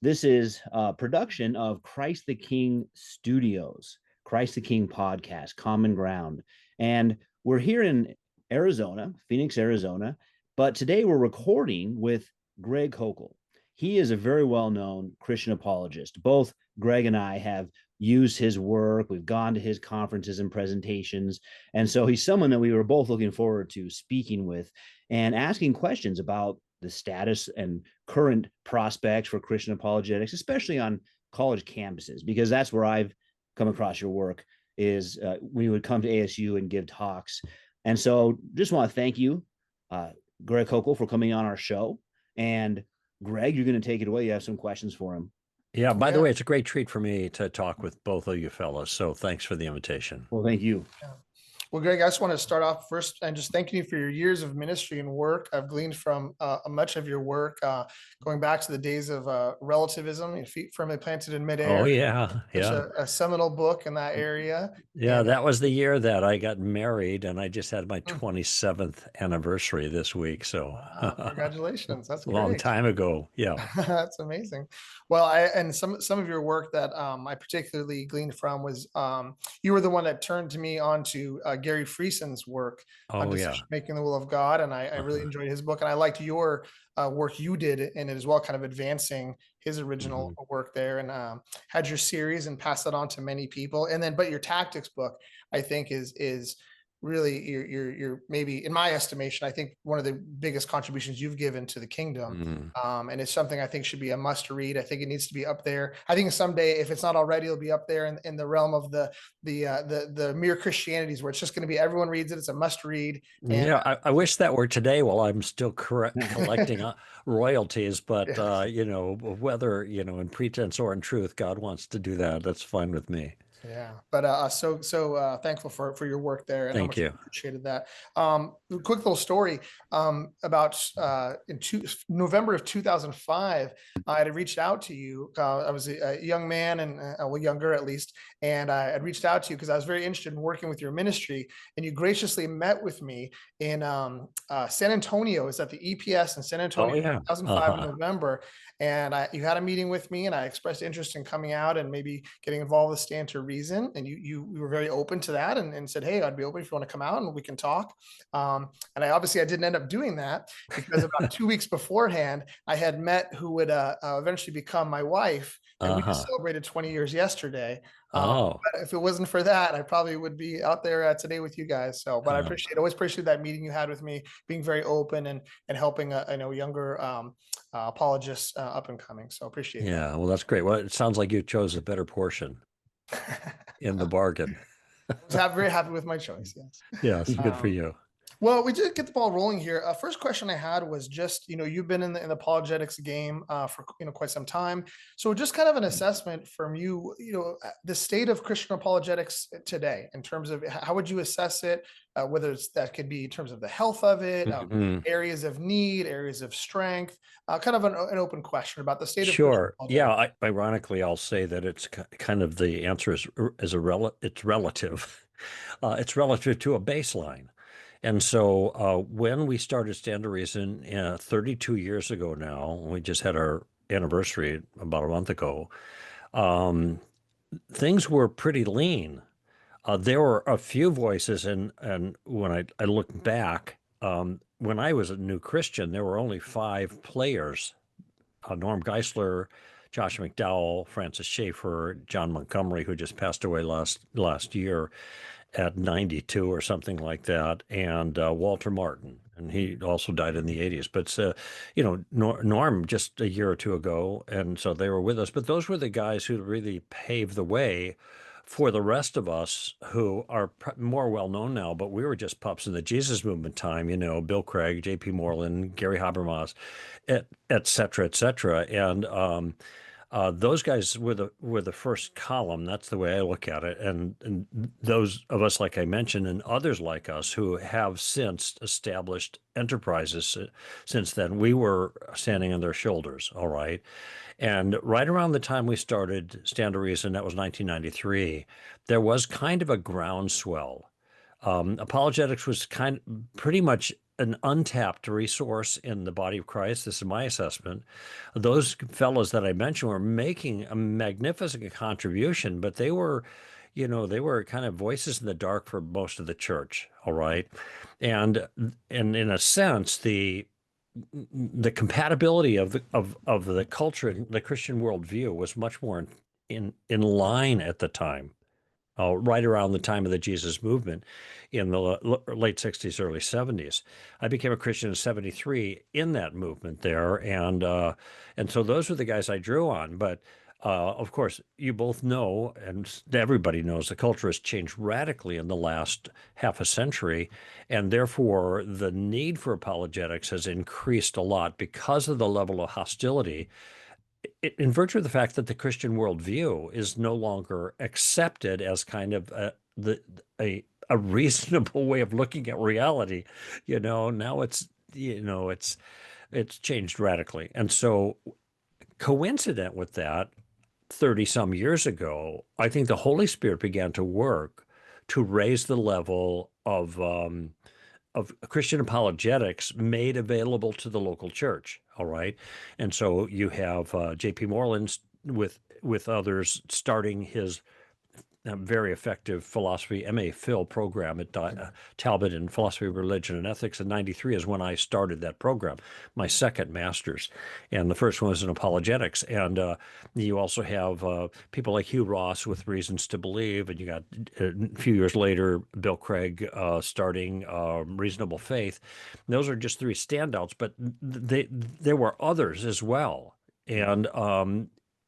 This is a production of Christ the King Studios, Christ the King podcast, Common Ground. And we're here in Arizona, Phoenix, Arizona. But today we're recording with Greg Koukl. He is a very well known Christian apologist. Both Greg and I have used his work. We've gone to his conferences and presentations. And so he's someone that we were both looking forward to speaking with and asking questions about the status and current prospects for Christian apologetics, especially on college campuses, because that's where I've come across your work is when you would come to ASU and give talks. And so just want to thank you, Greg Koukl, for coming on our show. And Greg, you're going to take it away. You have some questions for him. Yeah, by the way, it's a great treat for me to talk with both of you fellas. So thanks for the invitation. Well, thank you. Yeah. Well, Greg, I just want to start off first and just thanking you for your years of ministry and work. I've gleaned from much of your work, going back to the days of relativism, your feet firmly planted in midair. Oh, yeah. Yeah. A seminal book in that area. Yeah, that was the year that I got married, and I just had my 27th anniversary this week. So congratulations. That's a long time ago. Yeah. That's amazing. Well, and some of your work that I particularly gleaned from was you were the one that turned to me onto Gary Frieson's work on making the will of God. And I really enjoyed his book. And I liked your work you did in it as well, kind of advancing his original work there, and had your series and passed that on to many people. And then, but your tactics book, I think is really you're maybe, in my estimation, I think one of the biggest contributions you've given to the kingdom. And it's something I think should be a must read. I think it needs to be up there. I think someday, if it's not already, it'll be up there in the realm of the mere Christianities, where it's just going to be, everyone reads it. It's a must read. And, yeah. I wish that were today while I'm still collecting royalties, but whether, in pretense or in truth, God wants to do that. That's fine with me. Yeah, but so thankful for your work there, and thank you. Appreciated that. Quick little story about November of 2005. I had reached out to you. I was a young man, and younger at least, and I had reached out to you because I was very interested in working with your ministry, and you graciously met with me in San Antonio. Is at the EPS in San Antonio, 2005 in November, and you had a meeting with me, and I expressed interest in coming out and maybe getting involved with Stand to Reason, and you were very open to that, and said, hey, I'd be open if you want to come out and we can talk. And I didn't end up doing that, because about 2 weeks beforehand, I had met who would eventually become my wife, and we just celebrated 20 years yesterday. But if it wasn't for that, I probably would be out there today with you guys. So, but I always appreciate that meeting you had with me, being very open and helping younger apologists up and coming. So appreciate it. Yeah, well, that's great. Well, it sounds like you chose a better portion in the bargain. I was very happy with my choice. Yes. Yes, good for you. Well, we did get the ball rolling here. First question I had was just, you've been in the apologetics game for quite some time. So just kind of an assessment from you, the state of Christian apologetics today, in terms of how would you assess it, whether that could be in terms of the health of it, areas of need, areas of strength, kind of an open question about the state of Sure. Yeah. Ironically, I'll say that it's kind of the answer is it's relative. It's relative to a baseline. And so when we started Stand to Reason 32 years ago now, we just had our anniversary about a month ago, things were pretty lean. There were a few voices, and when I look back, when I was a new Christian, there were only 5 players: Norm Geisler, Josh McDowell, Francis Schaeffer, John Montgomery, who just passed away last year at 92 or something like that, and Walter Martin, and he also died in the 80s. But Norm just a year or two ago, and so they were with us. But those were the guys who really paved the way for the rest of us who are more well known now. But we were just pups in the Jesus movement time. Bill Craig, J.P. Moreland, Gary Habermas, et cetera, et cetera, and those guys were the first column. That's the way I look at it. And those of us, like I mentioned, and others like us who have since established enterprises since then, we were standing on their shoulders. All right. And right around the time we started Stand to Reason, that was 1993, there was kind of a groundswell. Apologetics was pretty much an untapped resource in the body of Christ. This is my assessment. Those fellows that I mentioned were making a magnificent contribution, but they were, they were kind of voices in the dark for most of the church. All right. And in a sense, the compatibility of the culture, the Christian worldview was much more in line at the time, right around the time of the Jesus movement in the late 60s, early 70s. I became a Christian in 73 in that movement there. And so those were the guys I drew on. But of course, you both know, and everybody knows, the culture has changed radically in the last half a century. And therefore, the need for apologetics has increased a lot because of the level of hostility in virtue of the fact that the Christian worldview is no longer accepted as kind of a reasonable way of looking at reality. Now it's changed radically. And so coincident with that, 30 some years ago, I think the Holy Spirit began to work to raise the level of Christian apologetics made available to the local church. All right. And so you have J.P. Moreland with others starting his very effective philosophy MA Phil program at Talbot in philosophy of religion and ethics. In 93 is when I started that program, my second master's. And the first one was in apologetics. And you also have people like Hugh Ross with Reasons to Believe. And you got a few years later, Bill Craig starting Reasonable Faith. And those are just three standouts, but there were others as well. And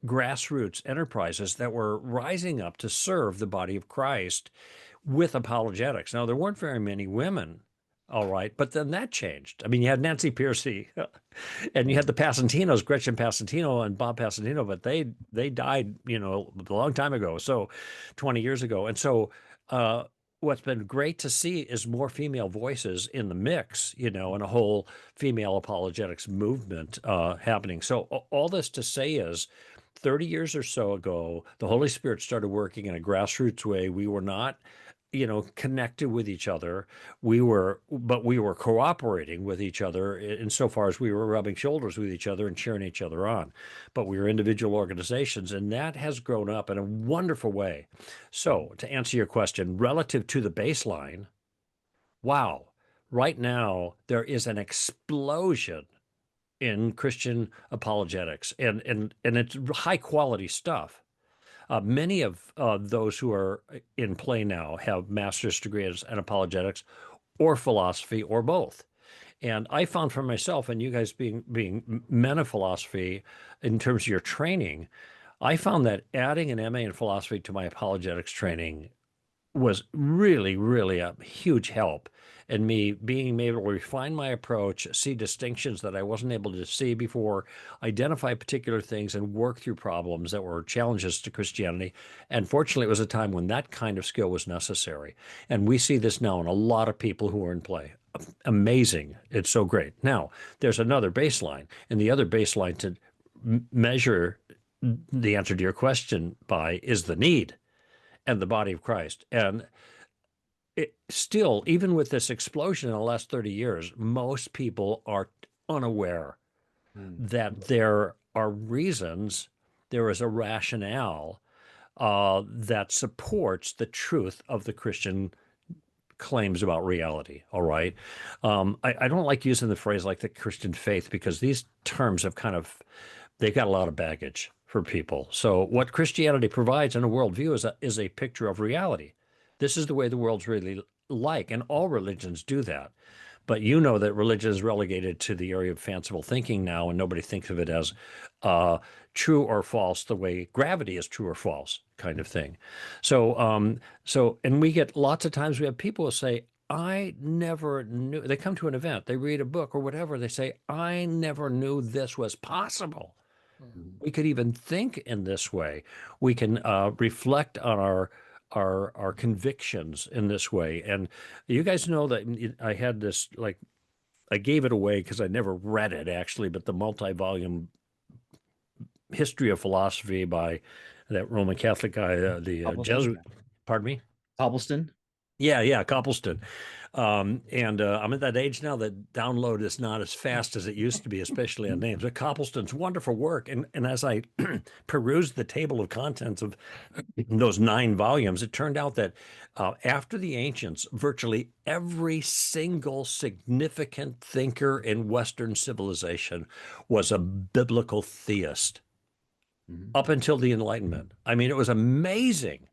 grassroots enterprises that were rising up to serve the body of Christ with apologetics. Now, there weren't very many women, all right, but then that changed. I mean, you had Nancy Pearcey and you had the Passantinos, Gretchen Passantino and Bob Passantino, but they died, a long time ago, so 20 years ago. And so what's been great to see is more female voices in the mix, and a whole female apologetics movement happening. So all this to say is, 30 years or so ago, the Holy Spirit started working in a grassroots way. We were not, connected with each other. But we were cooperating with each other insofar as we were rubbing shoulders with each other and cheering each other on. But we were individual organizations, and that has grown up in a wonderful way. So to answer your question, relative to the baseline, wow, right now there is an explosion in Christian apologetics, and it's high quality stuff. Many of those who are in play now have master's degrees in apologetics or philosophy or both. And I found for myself, and you guys being men of philosophy in terms of your training, I found that adding an MA in philosophy to my apologetics training was really, really a huge help in me being able to refine my approach, see distinctions that I wasn't able to see before, identify particular things, and work through problems that were challenges to Christianity. And fortunately, it was a time when that kind of skill was necessary. And we see this now in a lot of people who are in play. Amazing. It's so great. Now, there's another baseline, and the other baseline to measure the answer to your question by is the need and the body of Christ. And still, even with this explosion in the last 30 years, most people are unaware that there are reasons, there is a rationale that supports the truth of the Christian claims about reality. All right. I don't like using the phrase like the Christian faith, because these terms have they've got a lot of baggage for people. So what Christianity provides in a worldview is a picture of reality. This is the way the world's really like, and all religions do that. But you know that religion is relegated to the area of fanciful thinking now, and nobody thinks of it as true or false the way gravity is true or false kind of thing. So, and we get lots of times we have people who say, I never knew, they come to an event, they read a book or whatever, they say, I never knew this was possible. We could even think in this way. We can reflect on our convictions in this way. And you guys know that I had this, like, I gave it away because I never read it actually, but the multi-volume history of philosophy by that Roman Catholic guy, the Jesuit. Pardon me? Cobbleston. Yeah, Copleston. And I'm at that age now that download is not as fast as it used to be, especially on names. But Copleston's wonderful work. And as I perused the table of contents of those 9 volumes, it turned out that after the ancients, virtually every single significant thinker in Western civilization was a biblical theist up until the Enlightenment. I mean, it was amazing.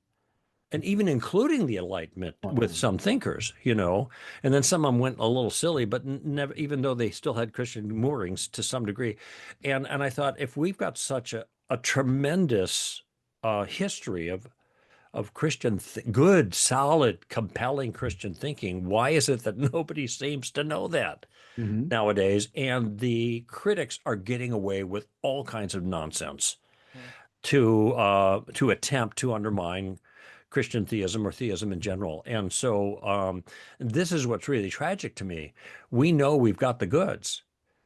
And even including the Enlightenment with some thinkers, and then some of them went a little silly, but never, even though they still had Christian moorings to some degree. And I thought, if we've got such a tremendous history of Christian, good, solid, compelling Christian thinking, why is it that nobody seems to know that nowadays? And the critics are getting away with all kinds of nonsense to attempt to undermine Christian theism or theism in general. And so this is what's really tragic to me. We know we've got the goods.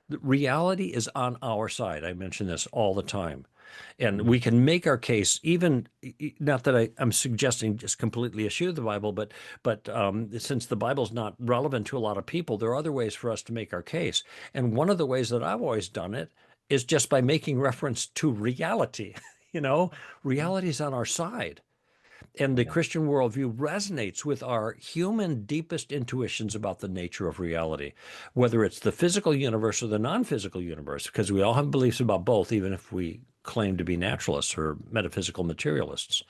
The reality is on our side. I mention this all the time. And we can make our case, even not that I'm suggesting just completely eschew the Bible, but since the Bible's not relevant to a lot of people, there are other ways for us to make our case. And one of the ways that I've always done it is just by making reference to reality. Reality is on our side. And the Christian worldview resonates with our human deepest intuitions about the nature of reality, whether it's the physical universe or the non-physical universe, because we all have beliefs about both, even if we claim to be naturalists or metaphysical materialists.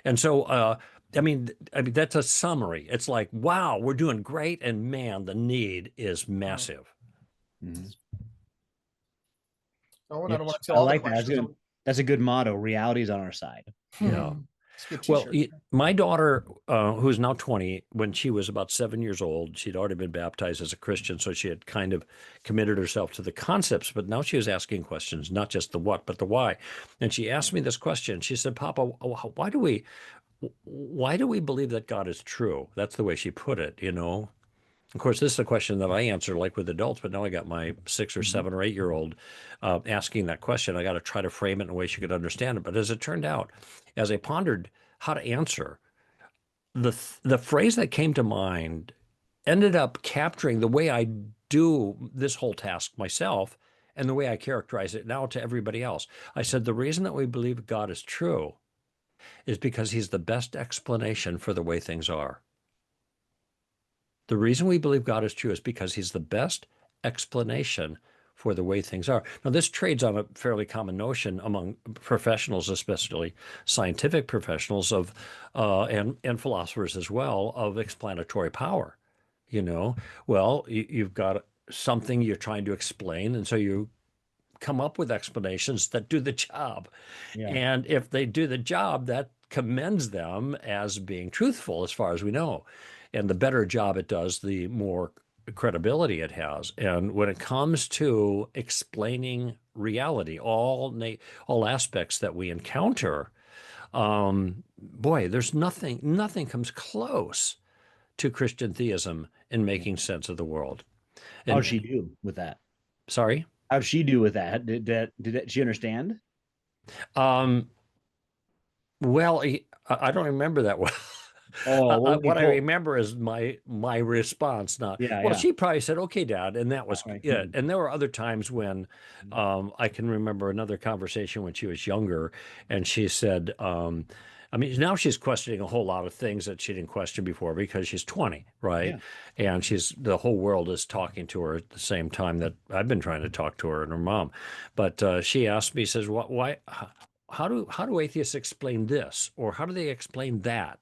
And so, I mean, that's a summary. It's like, wow, we're doing great, and man, the need is massive. Owen, I don't want to I tell all like the that. questions. That's a good motto. Reality's on our side. Yeah. Well, my daughter, who's now 20, when she was about 7 years old, she'd already been baptized as a Christian, so she had kind of committed herself to the concepts, but now she was asking questions, not just the what, but the why. And she asked me this question. She said, Papa, why do we believe that God is true? That's the way she put it, Of course, this is a question that I answer like with adults, but now I got my 6 or 7 or 8-year-old asking that question. I got to try to frame it in a way she could understand it. But as it turned out, as I pondered how to answer, the phrase that came to mind ended up capturing the way I do this whole task myself and the way I characterize it now to everybody else. I said, the reason that we believe God is true is because he's the best explanation for the way things are. The reason we believe God is true is because he's the best explanation for the way things are. Now, this trades on a fairly common notion among professionals, especially scientific professionals and philosophers as well, of explanatory power. Well, you've got something you're trying to explain, and so you come up with explanations that do the job. Yeah. And if they do the job, that commends them as being truthful as far as we know. And the better job it does, the more credibility it has. And when it comes to explaining reality, all aspects that we encounter, boy, there's nothing comes close to Christian theism in making sense of the world. How'd she do with that? Sorry? How'd she do with that? Did she understand? Well, I don't remember that well. Oh, what I remember is my response. Not She probably said, "Okay, Dad," and that was it. And there were other times when I can remember another conversation when she was younger, and she said, now she's questioning a whole lot of things that she didn't question before because she's 20, right? Yeah. And the whole world is talking to her at the same time that I've been trying to talk to her and her mom. But she asked me, says, "Why? How do atheists explain this, or how do they explain that?"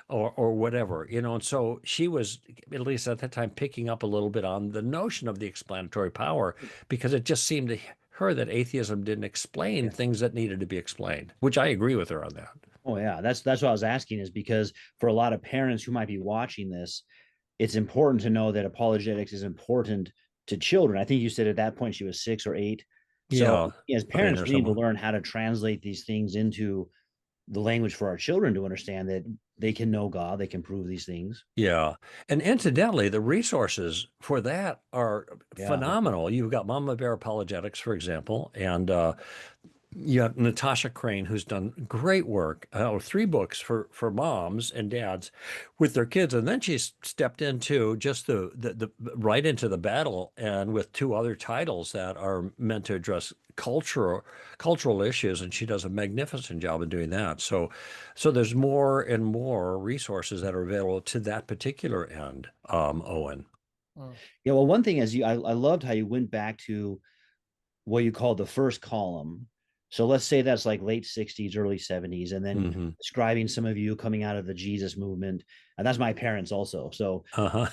Or whatever, and so she was, at least at that time, picking up a little bit on the notion of the explanatory power, because it just seemed to her that atheism didn't explain things that needed to be explained, which I agree with her on that. Oh yeah, that's what I was asking, is because for a lot of parents who might be watching this, it's important to know that apologetics is important to children. I think you said at that point she was 6 or 8. So as parents, we need to learn how to translate these things into the language for our children to understand that they can know God, they can prove these things. Yeah. And incidentally, the resources for that are phenomenal. You've got Mama Bear Apologetics, for example, and you have Natasha Crane, who's done great work, 3 books for moms and dads with their kids, and then she's stepped into just the right into the battle, and with 2 other titles that are meant to address cultural issues, and she does a magnificent job in doing that. So there's more and more resources that are available to that particular end, Owen. Yeah, well, one thing is I loved how you went back to what you called the first column. So let's say that's like late 60s, early 70s, and then describing some of you coming out of the Jesus movement. And that's my parents also. So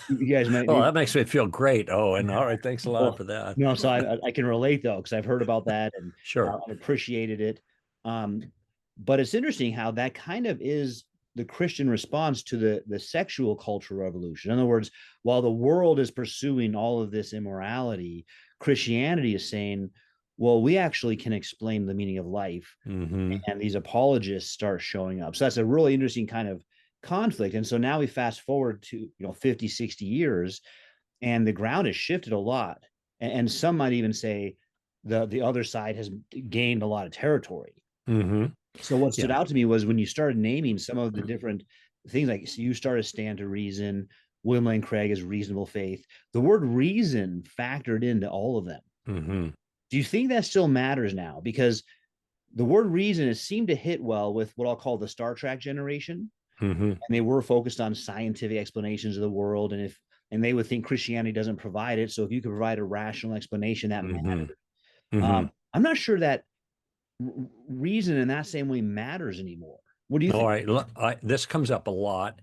you guys might. Well, that makes me feel great, Owen. All right, thanks a lot for that. No, so I can relate though, because I've heard about that and Sure. I appreciated it. But it's interesting how that kind of is the Christian response to the sexual cultural revolution. In other words, while the world is pursuing all of this immorality, Christianity is saying, well, we actually can explain the meaning of life. And these apologists start showing up. So that's a really interesting kind of conflict. And so now we fast forward to 50, 60 years, and the ground has shifted a lot. And some might even say the other side has gained a lot of territory. So what stood out to me was when you started naming some of the different things, like so you started Stand to Reason, William Lane Craig is Reasonable Faith. The word reason factored into all of them. Do you think that still matters now? Because the word reason has seemed to hit well with what I'll call the Star Trek generation. And they were focused on scientific explanations of the world. And they would think Christianity doesn't provide it. So if you could provide a rational explanation, that mattered. I'm not sure that reason in that same way matters anymore. What do you think? All right, this comes up a lot,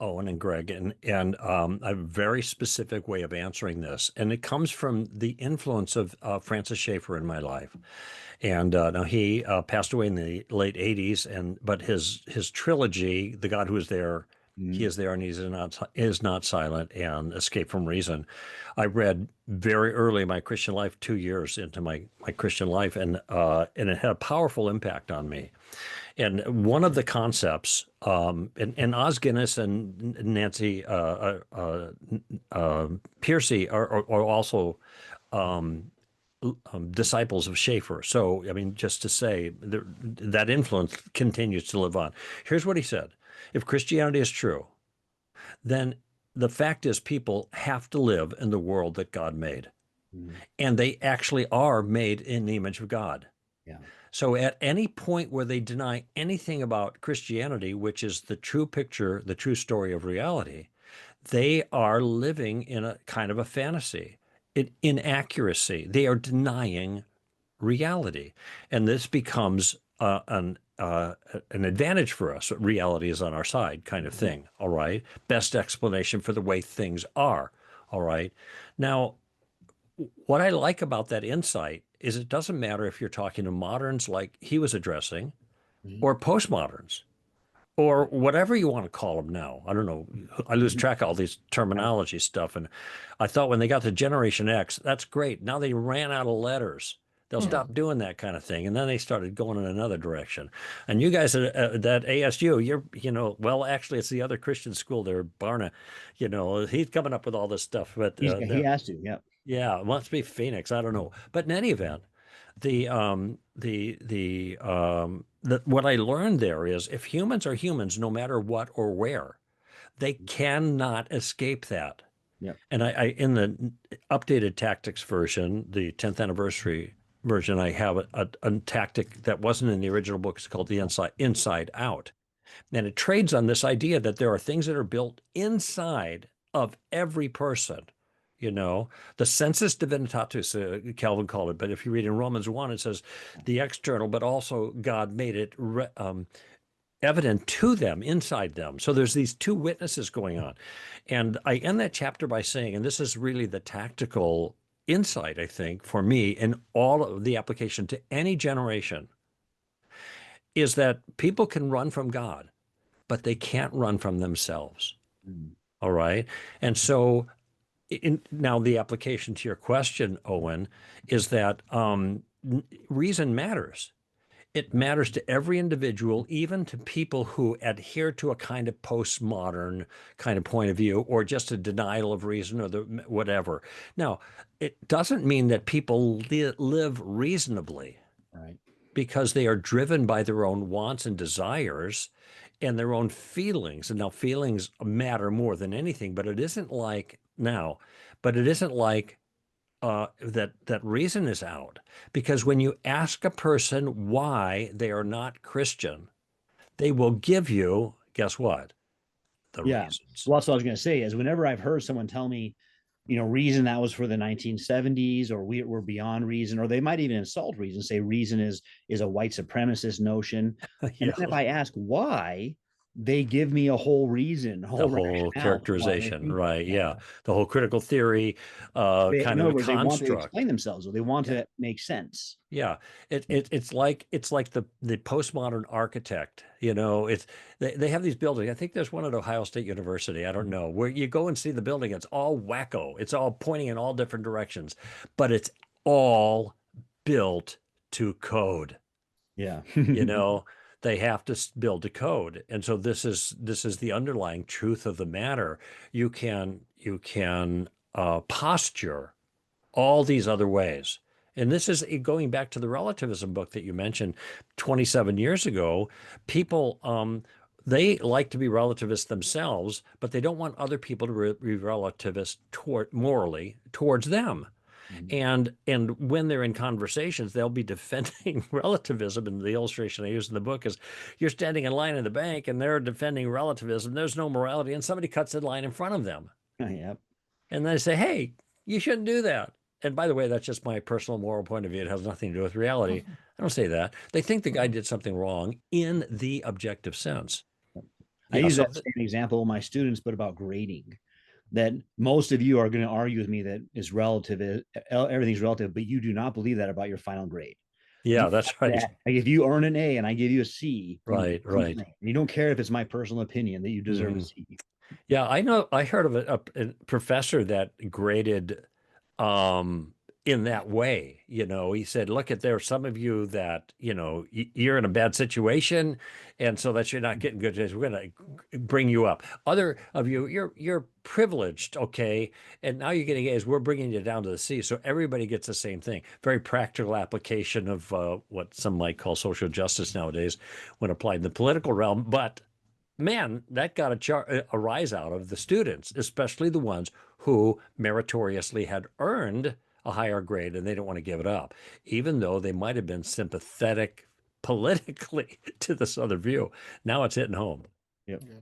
Owen and Greg, and a very specific way of answering this, and it comes from the influence of Francis Schaeffer in my life. And now he passed away in the late '80s, but his trilogy, The God Who Is There, He Is There and He is not Silent, and Escape from Reason, I read very early in my Christian life, 2 years into my Christian life, and it had a powerful impact on me. And one of the concepts, and Os Guinness and Nancy Piercy are also disciples of Schaeffer. So, I mean, just to say that influence continues to live on. Here's what he said. If Christianity is true, then the fact is people have to live in the world that God made. And they actually are made in the image of God. Yeah. So at any point where they deny anything about Christianity, which is the true picture, the true story of reality, they are living in a kind of a fantasy, inaccuracy. They are denying reality. And this becomes an advantage for us. Reality is on our side kind of thing, all right? Best explanation for the way things are, all right? Now, what I like about that insight is it doesn't matter if you're talking to moderns like he was addressing or postmoderns or whatever you want to call them now. I don't know. I lose track of all these terminology stuff. And I thought when they got to Generation X, that's great. Now they ran out of letters. They'll stop doing that kind of thing. And then they started going in another direction. And you guys at ASU, well, actually, it's the other Christian school there, Barna. He's coming up with all this stuff. But he has to, yeah. Yeah, it must be Phoenix. I don't know. But in any event, what I learned there is if humans are humans, no matter what or where, they cannot escape that. Yeah. And I in the updated tactics version, the 10th anniversary version, I have a tactic that wasn't in the original book. It's called the Inside Out. And it trades on this idea that there are things that are built inside of every person. The sensus divinitatis, Calvin called it. But if you read in Romans 1, it says the external, but also God made it evident to them, inside them. So there's these two witnesses going on. And I end that chapter by saying, and this is really the tactical insight, I think, for me in all of the application to any generation, is that people can run from God, but they can't run from themselves. All right. And so now the application to your question, Owen, is that reason matters. It matters to every individual, even to people who adhere to a kind of postmodern kind of point of view or just a denial of reason or whatever. Now, it doesn't mean that people live reasonably. Right. because they are driven by their own wants and desires and their own feelings. And now feelings matter more than anything, but it isn't like that reason is out. Because when you ask a person why they are not Christian, they will give you, guess what? The Yeah. reasons. Well, that's what I was going to say is whenever I've heard someone tell me, reason that was for the 1970s, or we're beyond reason, or they might even insult reason, say reason is a white supremacist notion. And Yeah. then if I ask why, they give me a whole reason, a The whole whole rationale for why they characterization, think that. right? Yeah. The whole critical theory, In kind of other the words, they want to explain construct. themselves, or they want Yeah. to make sense. Yeah, it's like the postmodern architect. They have these buildings. I think there's one at Ohio State University. I don't know, where you go and see the building. It's all wacko. It's all pointing in all different directions, but it's all built to code. Yeah. They have to build to code, and so this is the underlying truth of the matter. You can posture all these other ways. And this is going back to the relativism book that you mentioned 27 years ago. People, they like to be relativists themselves, but they don't want other people to be relativists morally towards them. And when they're in conversations, they'll be defending relativism. And the illustration I use in the book is you're standing in line in the bank and they're defending relativism. There's no morality, and somebody cuts in line in front of them. Yep. And they say, hey, you shouldn't do that. And by the way, that's just my personal moral point of view. It has nothing to do with reality. I don't say that. They think the guy did something wrong in the objective sense. I Yeah, use so that same example with my students, but about grading. That most of you are going to argue with me that is relative, everything's relative, but you do not believe that about your final grade. yeah, that's right. Like if you earn an A and I give you a C, Right. you don't care if it's my personal opinion that you deserve a C. Yeah, I know. I heard of a professor that graded in that way. He said, look, there are some of you that, you're in a bad situation, and so that you're not getting good grades. We're going to bring you up. Other of you, you're privileged, okay, and now you're getting A's. We're bringing you down to the C, so everybody gets the same thing. Very practical application of what some might call social justice nowadays when applied in the political realm, but man, that got a rise out of the students, especially the ones who meritoriously had earned a higher grade and they don't want to give it up, even though they might have been sympathetic politically to this other view. Now it's hitting home. Yep. Yeah.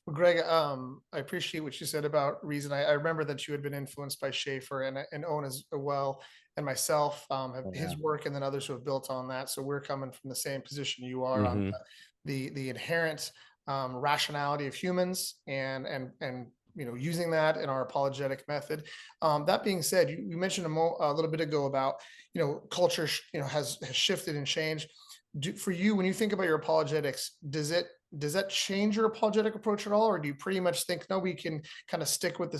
Well, Greg, I appreciate what you said about reason. I remember that you had been influenced by Schaeffer and Owen as well, and myself, his work, and then others who have built on that. So we're coming from the same position you are on the inherent rationality of humans and using that in our apologetic method. That being said, you mentioned a little bit ago about culture has shifted and changed. For you, when you think about your apologetics, does that change your apologetic approach at all, or do you pretty much think no, we can kind of stick with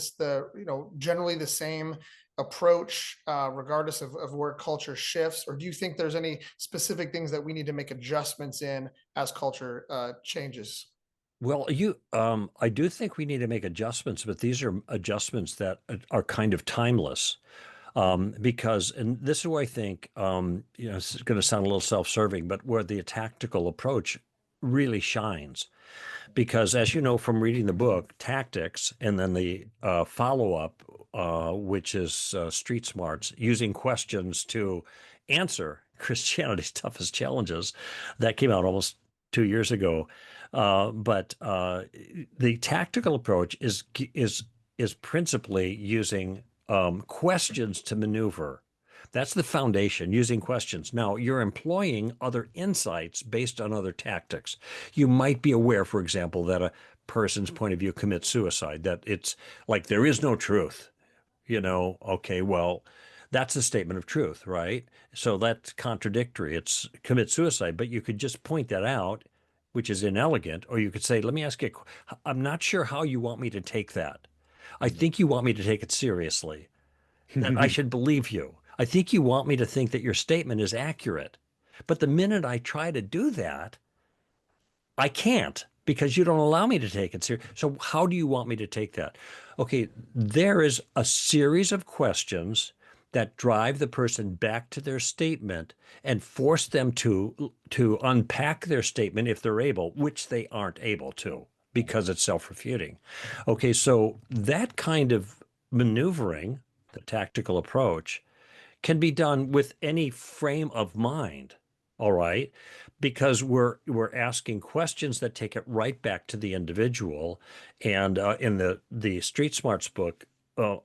generally the same approach regardless of where culture shifts, or do you think there's any specific things that we need to make adjustments in as culture changes? Well, I do think we need to make adjustments, but these are adjustments that are kind of timeless. Because, and this is where I think, it's going to sound a little self-serving, but where the tactical approach really shines. Because as you know from reading the book, tactics, and then the follow-up, which is street smarts, using questions to answer Christianity's toughest challenges, that came out almost 2 years ago. But the tactical approach is principally using questions to maneuver. That's the foundation, using questions. Now, you're employing other insights based on other tactics. You might be aware, for example, that a person's point of view commits suicide, that it's like there is no truth. Okay, well, that's a statement of truth, right? So that's contradictory. It's commit suicide, but you could just point that out, which is inelegant, or you could say, let me ask you, I'm not sure how you want me to take that. I think you want me to take it seriously, that I should believe you. I think you want me to think that your statement is accurate. But the minute I try to do that, I can't, because you don't allow me to take it seriously. So how do you want me to take that? Okay, there is a series of questions that drive the person back to their statement and force them to unpack their statement if they're able, which they aren't able to because it's self-refuting. Okay, so that kind of maneuvering, the tactical approach, can be done with any frame of mind, all right? Because we're asking questions that take it right back to the individual. And in the Street Smarts book,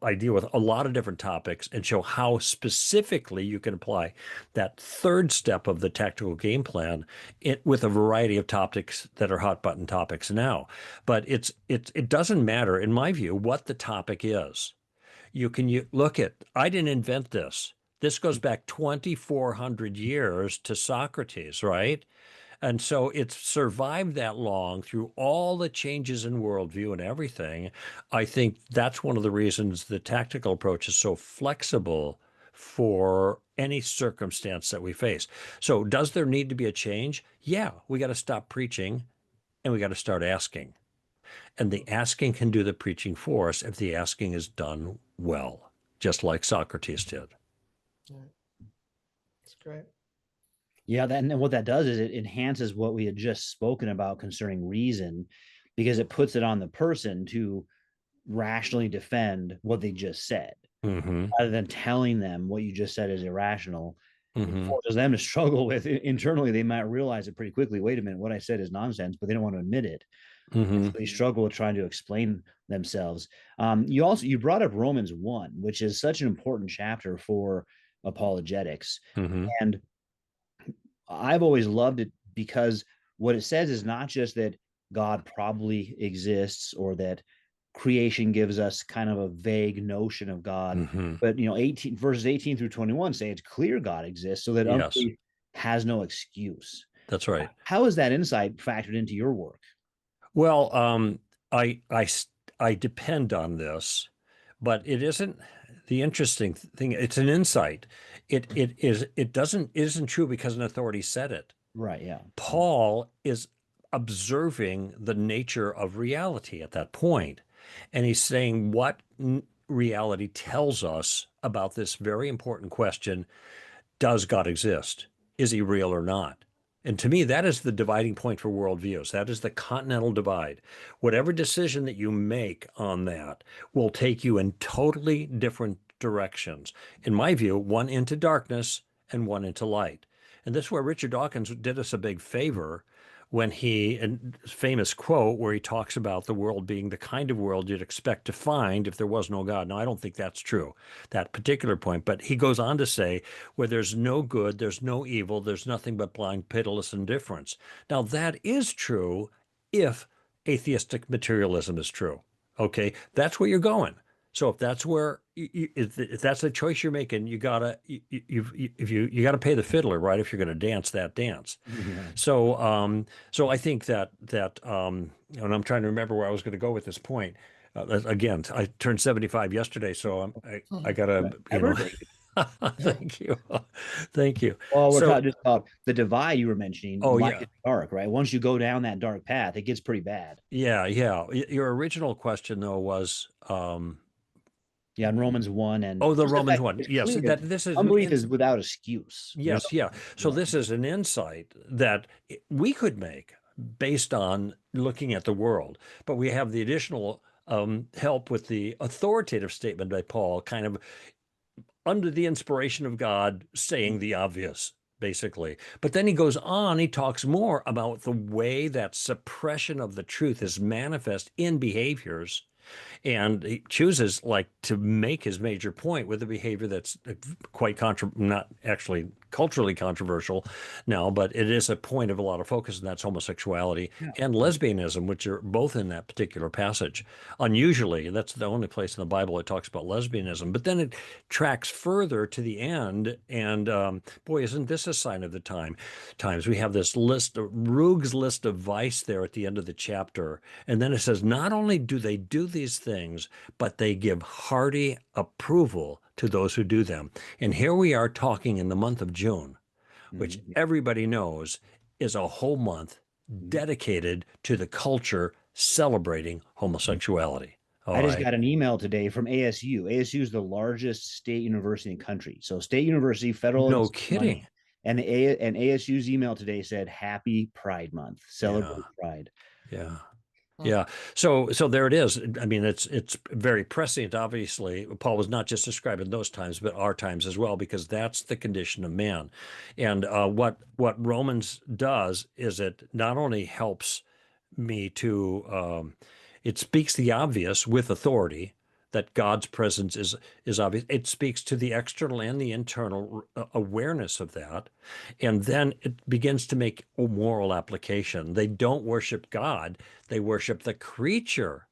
I deal with a lot of different topics and show how specifically you can apply that third step of the tactical game plan with a variety of topics that are hot button topics now. But it doesn't matter, in my view, what the topic is. You look at, I didn't invent this. This goes back 2,400 years to Socrates, right? And so it's survived that long through all the changes in worldview and everything. I think that's one of the reasons the tactical approach is so flexible for any circumstance that we face. So does there need to be a change? Yeah, we got to stop preaching and we got to start asking. And the asking can do the preaching for us if the asking is done well, just like Socrates did. Yeah. That's great. Yeah, and what that does is it enhances what we had just spoken about concerning reason, because it puts it on the person to rationally defend what they just said, rather than telling them what you just said is irrational. It forces them to struggle with it. Internally. They might realize it pretty quickly. Wait a minute, what I said is nonsense, but they don't want to admit it. So they struggle with trying to explain themselves. You brought up Romans 1, which is such an important chapter for apologetics. And I've always loved it because what it says is not just that God probably exists or that creation gives us kind of a vague notion of God, but 18 through 21 say it's clear God exists, so that unbelief has no excuse. That's right. How is that insight factored into your work? Well, I depend on this, but it isn't the interesting thing. It's an insight. It isn't true because an authority said it. Right. Yeah. Paul is observing the nature of reality at that point, and he's saying what reality tells us about this very important question: does God exist? Is he real or not? And to me, that is the dividing point for worldviews. That is the continental divide. Whatever decision that you make on that will take you in totally different directions. In my view, one into darkness and one into light. And this is where Richard Dawkins did us a big favor when and famous quote where he talks about the world being the kind of world you'd expect to find if there was no God. Now, I don't think that's true, that particular point, but he goes on to say, where there's no good, there's no evil, there's nothing but blind, pitiless indifference. Now, that is true if atheistic materialism is true. Okay, that's where you're going. So if that's where if that's the choice you're making, you gotta pay the fiddler, right? If you're going to dance that dance. Yeah. So I think that and I'm trying to remember where I was going to go with this point. Again, I turned 75 yesterday, so I gotta thank you, thank you. Well, we're talking just about the divide you were mentioning. Oh, light yeah. and dark, right? Once you go down that dark path, it gets pretty bad. Yeah. Your original question though was in Romans 1 and the Romans 1. Yes, this is unbelief is without excuse. Yes, yeah. So this is an insight that we could make based on looking at the world, but we have the additional help with the authoritative statement by Paul, kind of under the inspiration of God, saying the obvious, basically. But then he goes on, he talks more about the way that suppression of the truth is manifest in behaviors. And he chooses to make his major point with a behavior that's quite not actually culturally controversial now, but it is a point of a lot of focus, and that's homosexuality and lesbianism, which are both in that particular passage. Unusually, that's the only place in the Bible that talks about lesbianism. But then it tracks further to the end, and boy, isn't this a sign of the times? We have this Ruge's list of vice there at the end of the chapter, and then it says, not only do they do these things, but they give hearty approval to those who do them. And here we are talking in the month of June, which everybody knows is a whole month dedicated to the culture celebrating homosexuality. All I just right. got an email today from ASU. ASU is the largest state university in the country. So state university, federal No money. kidding. And ASU's email today said Happy Pride Month. Yeah. Celebrate Pride. Yeah. Hmm. Yeah. So there it is. I mean, it's very prescient. Obviously, Paul was not just describing those times, but our times as well, because that's the condition of man. And what Romans does is it not only helps me to it speaks the obvious with authority that God's presence is obvious. It speaks to the external and the internal awareness of that, and then it begins to make a moral application. They don't worship God; they worship the creature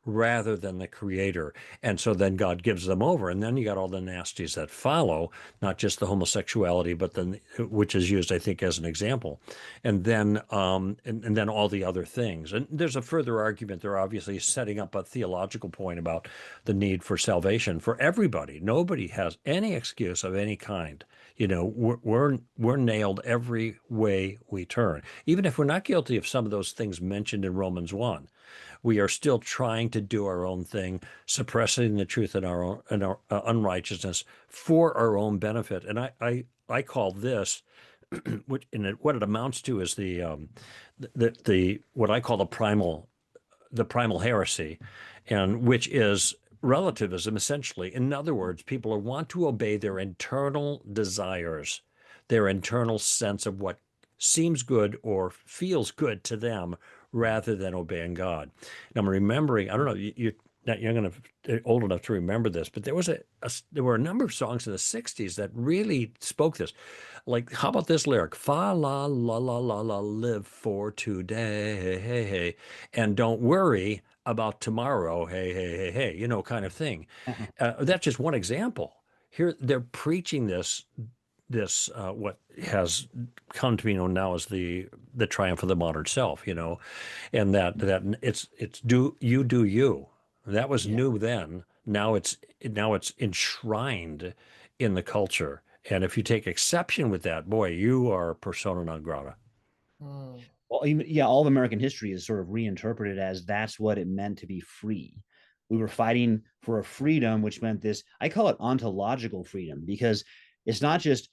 rather than the creator. And so then God gives them over. And then you got all the nasties that follow, not just the homosexuality, but then which is used, I think, as an example. And then and then all the other things. And there's a further argument. They're obviously setting up a theological point about the need for salvation for everybody. Nobody has any excuse of any kind. You know, we're nailed every way we turn. Even if we're not guilty of some of those things mentioned in Romans 1, we are still trying to do our own thing, suppressing the truth in our own in our unrighteousness for our own benefit. And I call this, what it amounts to is the what I call the primal heresy, and which is relativism essentially. In other words, people want to obey their internal desires, their internal sense of what seems good or feels good to them rather than obeying God. And I'm remembering, I don't know, you're not young enough, old enough to remember this, but there were a number of songs in the 60s that really spoke this. Like, how about this lyric? Fa la la la la la, live for today, hey, hey, and don't worry about tomorrow, hey, hey, hey, hey, you know, kind of thing. That's just one example. Here, they're preaching this what has come to be known now as the triumph of the modern self, you know, and that it's do you. That was Yeah. new then. Now it's enshrined in the culture. And if you take exception with that, boy, you are persona non grata. Hmm. Well, even, yeah, all of American history is sort of reinterpreted as that's what it meant to be free. We were fighting for a freedom, which meant this. I call it ontological freedom because it's not just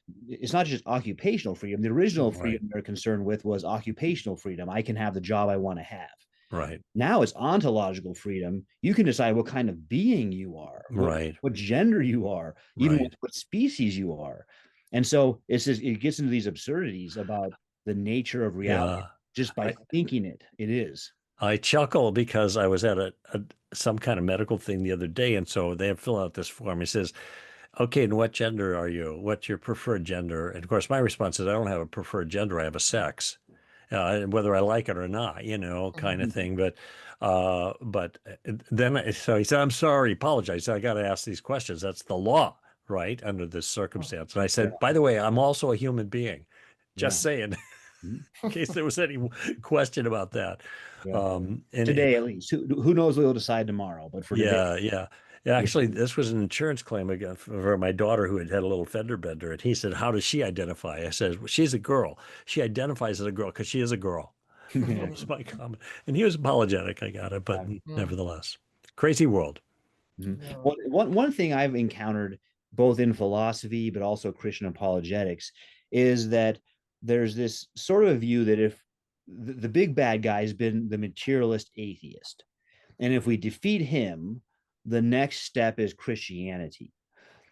occupational freedom. The original Right, freedom they're concerned with was occupational freedom. I can have the job I want to have. right, Now it's ontological freedom. You can decide what kind of being you are, what right, what gender you are, even right. what species you are. And so it gets into these absurdities about the nature of reality Yeah. just by I, thinking it is. I chuckle because I was at some kind of medical thing the other day, and so they have fill out this form. He says, "Okay, and what gender are you? What's your preferred gender?" And of course, my response is, "I don't have a preferred gender. I have a sex, whether I like it or not, you know, kind of Mhm. thing." But then so he said, "I'm sorry, apologize. I got to ask these questions. That's the law, right, under this circumstance." And I Yeah, said, "By the way, I'm also a human being. yeah. Just saying." Mhm. In case there was any question about that. Yeah. And Today, at least. Who knows what we'll decide tomorrow? But for today, yeah, yeah. Yeah, yeah. actually, this was an insurance claim again for my daughter who had a little fender bender. And he said, "How does she identify?" I said, "Well, she's a girl. She identifies as a girl because she is a girl." That was my comment. And he was apologetic. I got it. But Hmm. nevertheless, crazy world. Mhm. Yeah. Well, one thing I've encountered both in philosophy but also Christian apologetics is that there's this sort of view that if the big bad guy has been the materialist atheist, and if we defeat him, the next step is Christianity.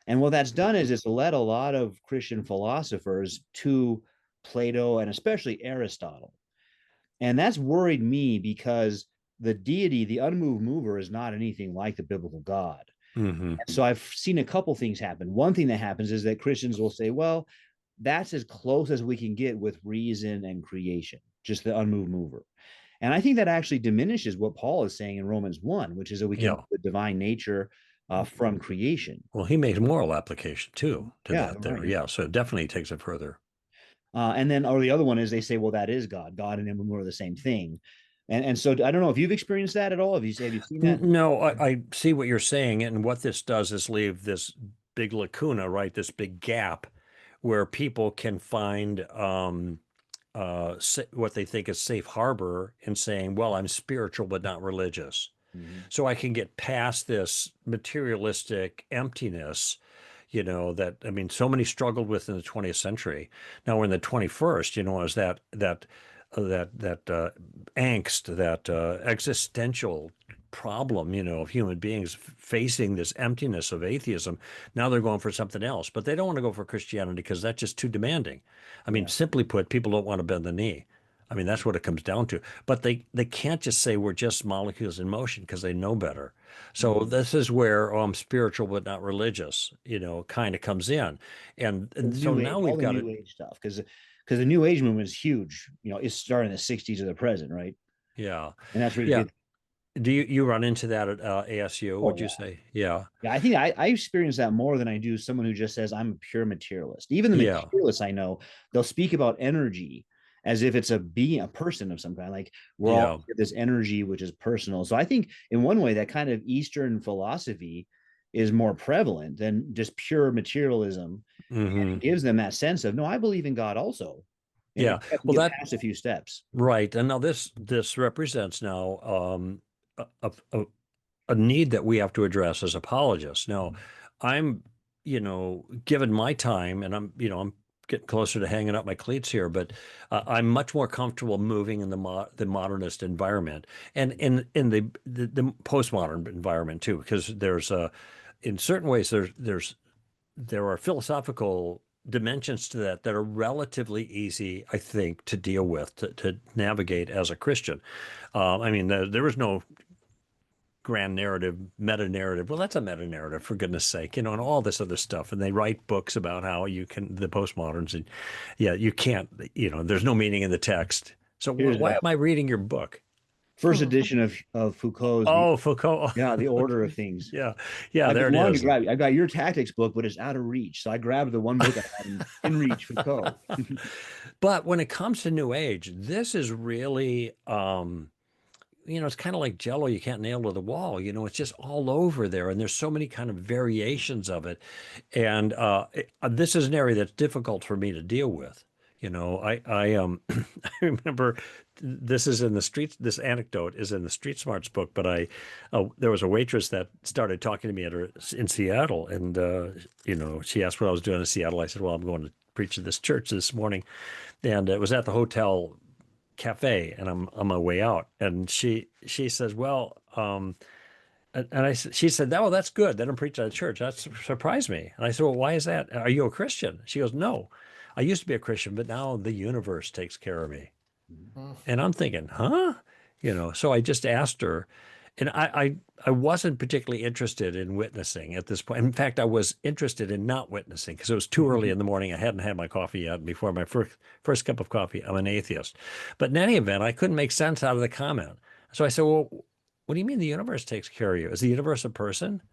And what that's done is it's led a lot of Christian philosophers to Plato and especially Aristotle. And that's worried me because the deity, the unmoved mover, is not anything like the biblical God. Hmm. So I've seen a couple things happen. One thing that happens is that Christians will say, well, that's as close as we can get with reason and creation, just the unmoved mover. And I think that actually diminishes what Paul is saying in Romans 1, which is that we can know Yeah. the divine nature from creation. Well, he made moral application too to Yeah, that there. right. Yeah. So it definitely takes it further. And then, or the other one is they say, well, that is God. God and him are the same thing. And so I don't know if you've experienced that at all. Have you seen that? No, I see what you're saying, and what this does is leave this big lacuna, right? This big gap where people can find what they think is safe harbor in saying, "Well, I'm spiritual but not religious." so I can get past this materialistic emptiness, that, I mean, so many struggled with in the 20th century. Now we're in the 21st, as that angst, that existential problem, of human beings facing this emptiness of atheism. Now they're going for something else, but they don't want to go for Christianity because that's just too demanding. I mean, simply put, people don't want to bend the knee. I mean, that's what it comes down to. But they can't just say we're just molecules in motion because they know better. So this is where spiritual but not religious, kind of comes in. And so New age, now all we've the got new age stuff, because the new age movement is huge. It's starting in the 60s to the present, right? Yeah. And that's where you Yeah. get. Do you run into that at ASU, Oh would you yeah. say? Yeah. Yeah, I think I experience that more than I do someone who just says I'm a pure materialist. Even the Yeah. materialists I know, they'll speak about energy as if it's a being, a person of some kind. Like we're Yeah. all this energy which is personal. So I think in one way that kind of Eastern philosophy is more prevalent than just pure materialism. And it gives them that sense of, no, I believe in God also. And Yeah. you have to Well, get past a few steps. right. And now this represents now a, a, a need that we have to address as apologists. Now, I'm, given my time, and I'm getting closer to hanging up my cleats here, but I'm much more comfortable moving in the modernist environment, and in the postmodern environment too, because there's in certain ways there are philosophical dimensions to that are relatively easy, I think, to deal with, to navigate as a Christian. I mean, there is no grand narrative, meta narrative. Well, that's a meta narrative, for goodness sake, and all this other stuff. And they write books about how the postmoderns, and you can't, there's no meaning in the text. So why am I reading your book? First edition of Foucault's. Oh, Foucault. Yeah, The Order of Things. Yeah, I've there been it wanting is. to grab. I got your tactics book, but it's out of reach. So I grabbed the one book I had in reach, Foucault. But when it comes to New Age, this is really, it's kind of like Jello. You can't nail to the wall. It's just all over there, and there's so many kind of variations of it. And this is an area that's difficult for me to deal with. I I remember this is in the streets. This anecdote is in the Street Smarts book. But there was a waitress that started talking to me in Seattle, and she asked what I was doing in Seattle. I said, "Well, I'm going to preach at this church this morning," and it was at the hotel cafe, and I'm on my way out, and she says, "Well," she said, "Oh, that's good. They don't preach at a church. That surprised me." And I said, "Well, why is that? Are you a Christian?" She goes, "No, I used to be a Christian, but now the universe takes care of me." And I'm thinking, huh? So I just asked her, and I wasn't particularly interested in witnessing at this point. In fact, I was interested in not witnessing because it was too early in the morning. I hadn't had my coffee yet. Before my first cup of coffee, I'm an atheist. But in any event, I couldn't make sense out of the comment. So I said, "Well, what do you mean the universe takes care of you? Is the universe a person?"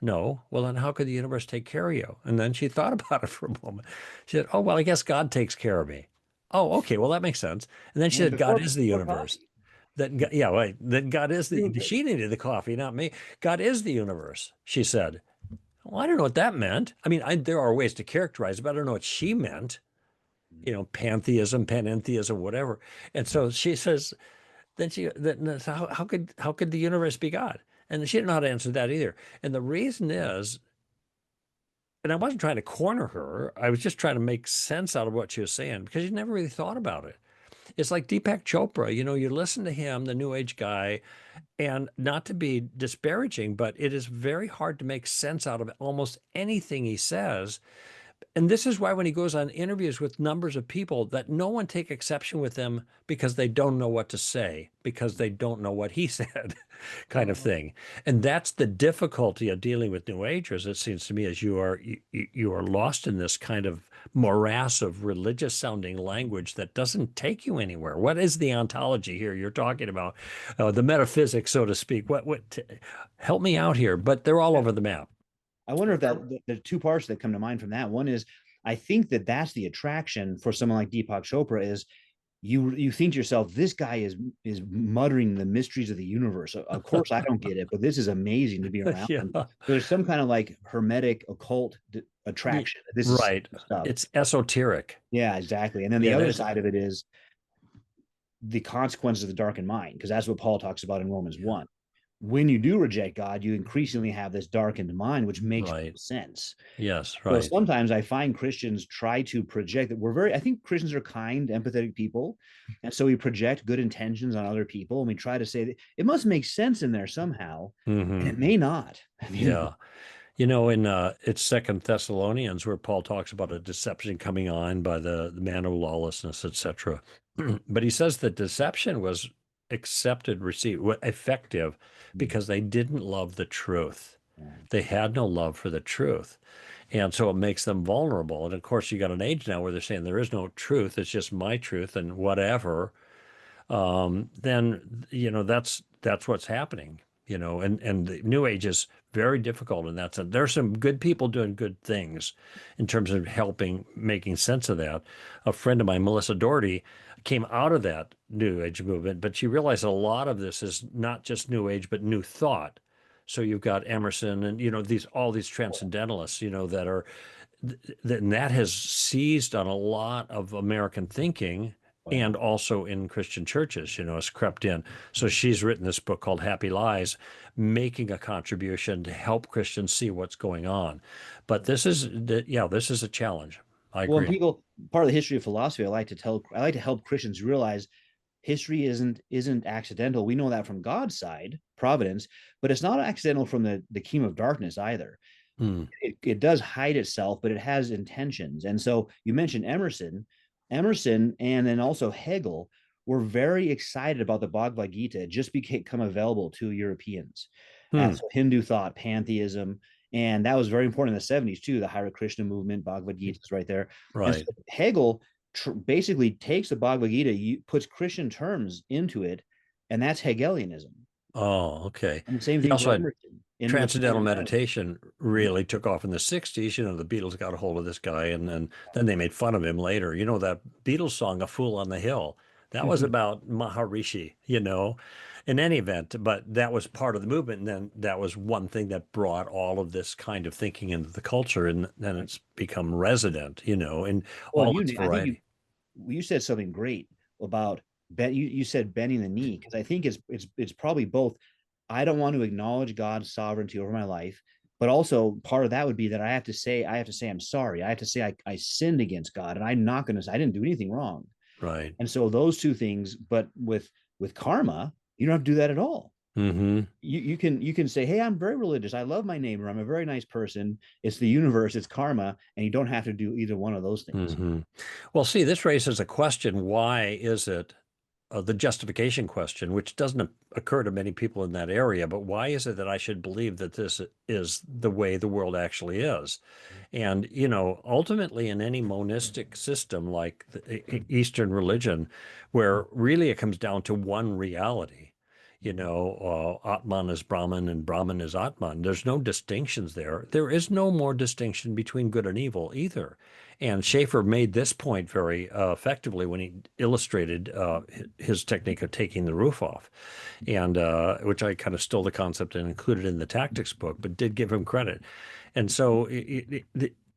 "No." "Well, then how could the universe take care of you?" And then she thought about it for a moment. She said, "Oh, well, I guess God takes care of me." "Oh, okay. Well, that makes sense." And then she said, "God is the universe." Yeah, right. That God is she needed the coffee, not me. "God is the universe," she said. Well, I don't know what that meant. I mean, there are ways to characterize it, but I don't know what she meant. Pantheism, panentheism, whatever. And so she says, so how could the universe be God? And she didn't know how to answer that either. And the reason is, and I wasn't trying to corner her, I was just trying to make sense out of what she was saying because she never really thought about it. It's like Deepak Chopra, you listen to him, the New Age guy, and not to be disparaging, but it is very hard to make sense out of almost anything he says. And this is why when he goes on interviews with numbers of people, that no one take exception with him because they don't know what to say, because they don't know what he said, kind of thing. And that's the difficulty of dealing with New Agers, it seems to me, is you are lost in this kind of morass of religious sounding language that doesn't take you anywhere. What is the ontology here you're talking about? The metaphysics, so to speak. Help me out here, but they're all over the map. I wonder if the two parts that come to mind from that. One is, I think that's the attraction for someone like Deepak Chopra is you think to yourself, this guy is muttering the mysteries of the universe. Of course, I don't get it, but this is amazing to be around. Yeah. So there's some kind of like hermetic occult attraction. This right. is stuff. It's esoteric. Yeah, exactly. And then the other side of it is the consequences of the darkened mind, because that's what Paul talks about in Romans 1. when you do reject God, you increasingly have this darkened mind, which makes no Right. sense. Yes. So Right. sometimes I find Christians try to project that I think Christians are kind, empathetic people. And so we project good intentions on other people, and we try to say that it must make sense in there somehow. And Hmm. it may not. I mean, Yeah. In it's Second Thessalonians where Paul talks about a deception coming on by the man of lawlessness, etc. But he says that deception was accepted, received, effective because they didn't love the truth. They had no love for the truth. And so it makes them vulnerable. And of course, you got an age now where they're saying there is no truth, it's just my truth and whatever. Then that's what's happening. And the New Age is very difficult in that sense. There's some good people doing good things in terms of helping making sense of that. A friend of mine, Melissa Doherty, came out of that New Age movement, but she realized a lot of this is not just New Age, but New Thought. So you've got Emerson and all these transcendentalists, that are and that has seized on a lot of American thinking and also in Christian churches, has crept in. So she's written this book called Happy Lies, making a contribution to help Christians see what's going on. But this is a challenge. I well, and agree. people, part of the history of philosophy, I like to help Christians realize history isn't accidental. We know that from God's side, providence, but it's not accidental from the kingdom of darkness either. Hmm. It does hide itself, but it has intentions. And so you mentioned Emerson, and then also Hegel were very excited about the Bhagavad Gita. It just became available to Europeans. Hmm. So Hindu thought, pantheism, and that was very important in the 70s too. The Hare Krishna movement, Bhagavad Gita is right there. And so Right. Hegel basically takes the Bhagavad Gita, puts Christian terms into it, and that's Hegelianism. Oh, okay. And the same He thing for also had Emerson into the transcendental Protestantism. meditation really took off in the 60s. The Beatles got a hold of this guy and then they made fun of him later. That Beatles song, A Fool on the Hill, that was about Maharishi, in any event, but that was part of the movement. And then that was one thing that brought all of this kind of thinking into the culture. And then it's become resident, in Well, all its I think variety. you said something great about you said bending the knee, because I think it's probably both. I don't want to acknowledge God's sovereignty over my life, but also part of that would be that I have to say I'm sorry. I have to say I sinned against God, and I'm not going to say I didn't do anything wrong. Right. And so those two things, but with karma, you don't have to do that at all. Mm-hmm. You can say, hey, I'm very religious, I love my neighbor, I'm a very nice person, it's the universe, it's karma, and you don't have to do either one of those things. Mm-hmm. Well, see, this raises a question. Why is it the justification question, which doesn't occur to many people in that area, but why is it that I should believe that this is the way the world actually is? And, ultimately in any monistic system like the Eastern religion, where really it comes down to one reality, Atman is Brahman and Brahman is Atman. There's no distinctions there. There is no more distinction between good and evil either. And Schaeffer made this point very effectively when he illustrated his technique of taking the roof off, and which I kind of stole the concept and included in the tactics book, but did give him credit. And so,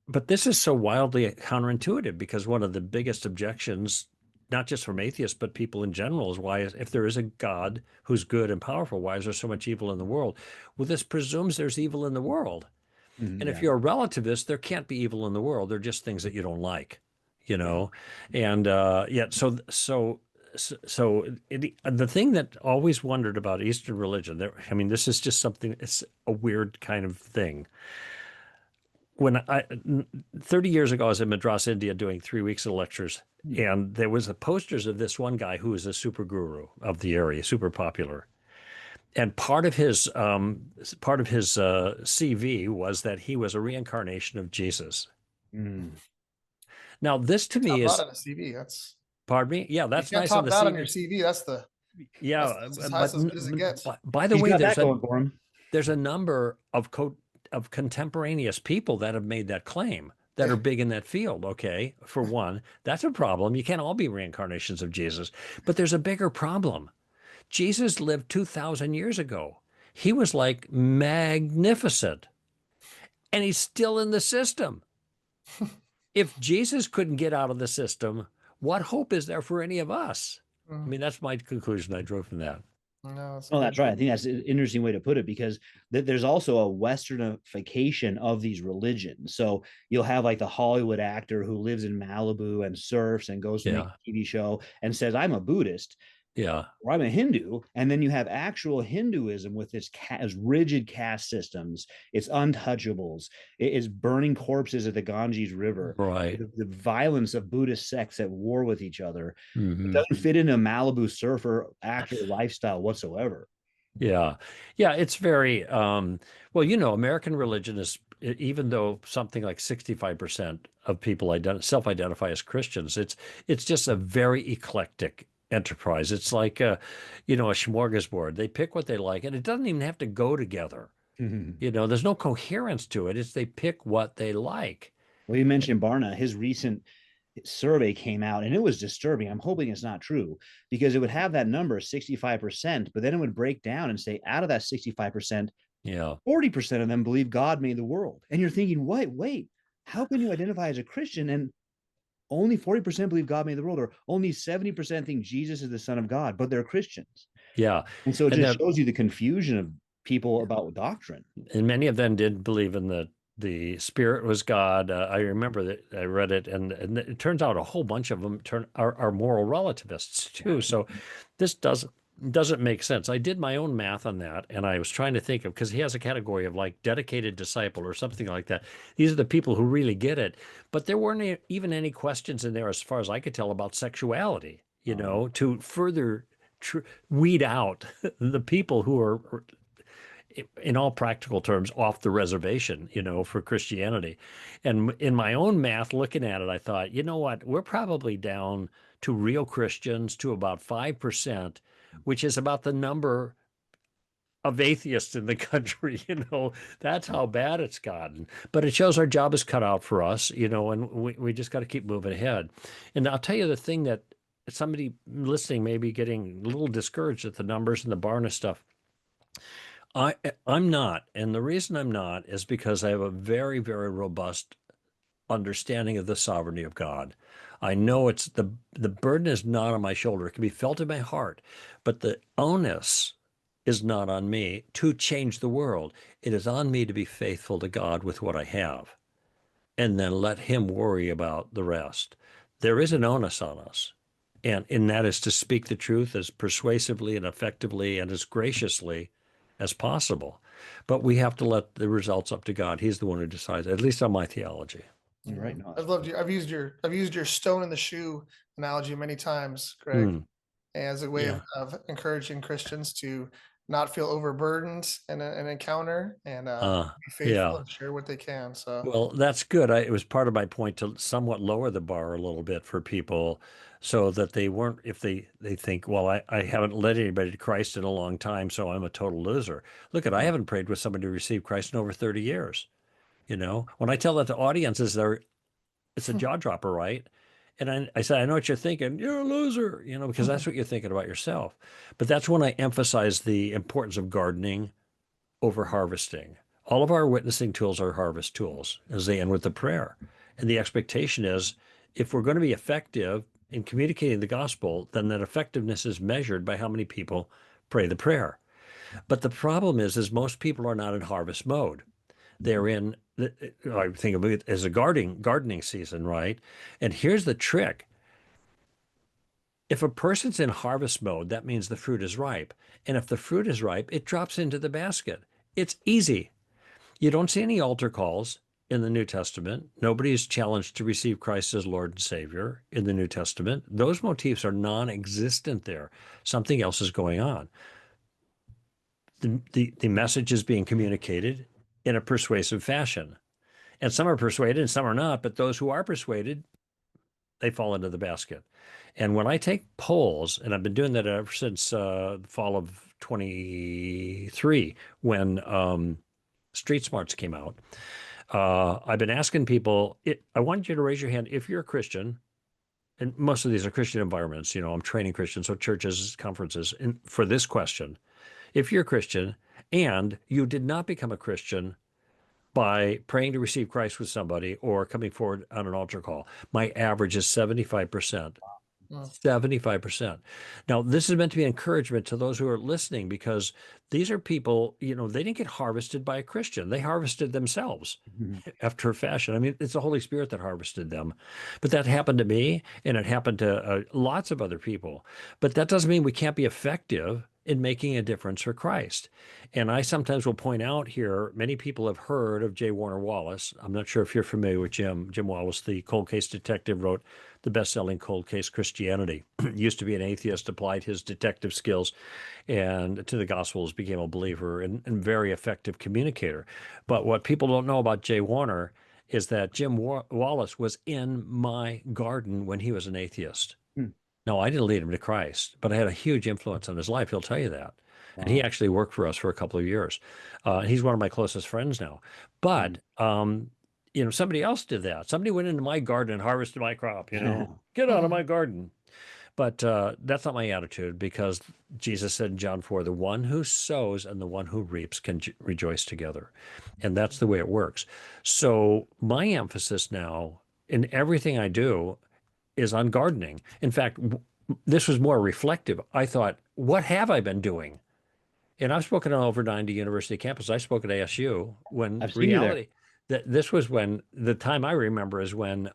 but this is so wildly counterintuitive because one of the biggest objections, not just from atheists, but people in general, is why, if there is a God who's good and powerful, why is there so much evil in the world? Well, this presumes there's evil in the world. And if Yeah. you're a relativist, there can't be evil in the world. They're just things that you don't like, And yet, the thing that always wondered about Eastern religion, this is just something. It's a weird kind of thing. 30 years ago, I was in Madras, India, doing 3 weeks of lectures, and there was posters of this one guy who was a super guru of the area, super popular. And part of his CV was that he was a reincarnation of Jesus. Now, this to me Top is, that on a CV. That's pardon me, yeah, you that's can't nice on top the that on CV. your CV. That's Yeah, as good as it gets. by the He's way, got that going for him. there's a number of contemporaneous people that have made that claim that Yeah. are big in that field. Okay, for one, that's a problem. You can't all be reincarnations of Jesus, but there's a bigger problem. Jesus lived 2,000 years ago. He was like magnificent, and he's still in the system. If Jesus couldn't get out of the system, what hope is there for any of us? That's my conclusion I drew from that. No, that's Oh, good. that's right. I think that's an interesting way to put it, because there's also a westernification of these religions. So you'll have like the Hollywood actor who lives in Malibu and surfs and goes to make Yeah. a TV show and says, I'm a Buddhist Yeah. or I'm a Hindu. And then you have actual Hinduism with its rigid caste systems, its untouchables, it's burning corpses at the Ganges River, Right. the violence of Buddhist sects at war with each other. It Hmm. doesn't fit into a Malibu surfer actor lifestyle whatsoever. Yeah. Yeah. It's very, well, American religion is, even though something like 65% of people self-identify as Christians, it's just a very eclectic enterprise. It's like a smorgasbord. They pick what they like, and it doesn't even have to go together. There's no coherence to it. It's they pick what they like. Well, you mentioned Barna. His recent survey came out and it was disturbing. I'm hoping it's not true, because it would have that number 65%, but then it would break down and say out of that 65%, Yeah. 40% of them believe God made the world. And you're thinking, wait, how can you identify as a Christian and only 40% believe God made the world, or only 70% think Jesus is the Son of God, but they're Christians? Yeah. And so it And just then shows you the confusion of people about doctrine. and many of them did believe in the spirit was God. I remember that I read it, and it turns out a whole bunch of them are moral relativists too. So this doesn't make sense. I did my own math on that, and I was trying to think of, because he has a category of like dedicated disciple or something like that. These are the people who really get it, but there weren't even any questions in there, as far as I could tell, about sexuality. To further weed out the people who are, in all practical terms, off the reservation, for Christianity. And in my own math, looking at it, I thought, you know what, we're probably down to real Christians to about 5%, which is about the number of atheists in the country. That's how bad it's gotten. But it shows our job is cut out for us, and we just got to keep moving ahead. And I'll tell you the thing that somebody listening may be getting a little discouraged at the numbers and the Barna stuff. I'm not, and the reason I'm not is because I have a very, very robust understanding of the sovereignty of God. I know it's the burden is not on my shoulder. It can be felt in my heart, but the onus is not on me to change the world. It is on me to be faithful to God with what I have, and then let Him worry about the rest. There is an onus on us, and that is to speak the truth as persuasively and effectively and as graciously as possible. But we have to let the results up to God. He's the one who decides, at least on my theology. You're right. No, I've loved you. I've used your stone in the shoe analogy many times, Greg, as a way Yeah. of encouraging Christians to not feel overburdened in an encounter and be faithful Yeah. and share what they can. So Well, that's good. It was part of my point to somewhat lower the bar a little bit for people, so that they weren't, if they think, well, I haven't led anybody to Christ in a long time, so I'm a total loser. Look, I haven't prayed with somebody to receive Christ in over 30 years. When I tell that to audiences, it's a jaw dropper, right? And I said, I know what you're thinking. You're a loser, because that's what you're thinking about yourself. But that's when I emphasize the importance of gardening over harvesting. All of our witnessing tools are harvest tools, as they end with the prayer. And the expectation is, if we're going to be effective in communicating the gospel, then that effectiveness is measured by how many people pray the prayer. But the problem is most people are not in harvest mode. They're in, I think of it as a gardening season, right? And here's the trick. If a person's in harvest mode, that means the fruit is ripe. And if the fruit is ripe, it drops into the basket. It's easy. You don't see any altar calls in the New Testament. Nobody is challenged to receive Christ as Lord and Savior in the New Testament. Those motifs are non-existent there. Something else is going on. The message is being communicated in a persuasive fashion. And some are persuaded and some are not, but those who are persuaded, they fall into the basket. And when I take polls, and I've been doing that ever since the fall of 23, when Street Smarts came out, I've been asking people, I want you to raise your hand if you're a Christian, and most of these are Christian environments. I'm training Christians, so churches, conferences, and for this question, if you're a Christian and you did not become a Christian by praying to receive Christ with somebody or coming forward on an altar call, my average is 75%. 75%. Now, this is meant to be encouragement to those who are listening, because these are people, they didn't get harvested by a Christian. They harvested themselves after a fashion. I mean, it's the Holy Spirit that harvested them. But that happened to me, and it happened to lots of other people. But that doesn't mean we can't be effective in making a difference for Christ. And I sometimes will point out here, many people have heard of J. Warner Wallace. I'm not sure if you're familiar with Jim. Jim Wallace, the cold case detective, wrote the best-selling Cold Case Christianity. Used to be an atheist, applied his detective skills and to the Gospels, became a believer and very effective communicator. But what people don't know about Jay Warner is that Jim Wallace was in my garden when he was an atheist. No, I didn't lead him to Christ, but I had a huge influence on his life. He'll tell you that. Wow. And he actually worked for us for a couple of years. He's one of my closest friends now. But somebody else did that. Somebody went into my garden and harvested my crop, get out of my garden. But that's not my attitude, because Jesus said in John 4, the one who sows and the one who reaps can rejoice together. And that's the way it works. So my emphasis now in everything I do is on gardening. In fact, this was more reflective. I thought, what have I been doing? And I've spoken on over 90 university campuses. I spoke at ASU when reality, that this was when the time I remember is when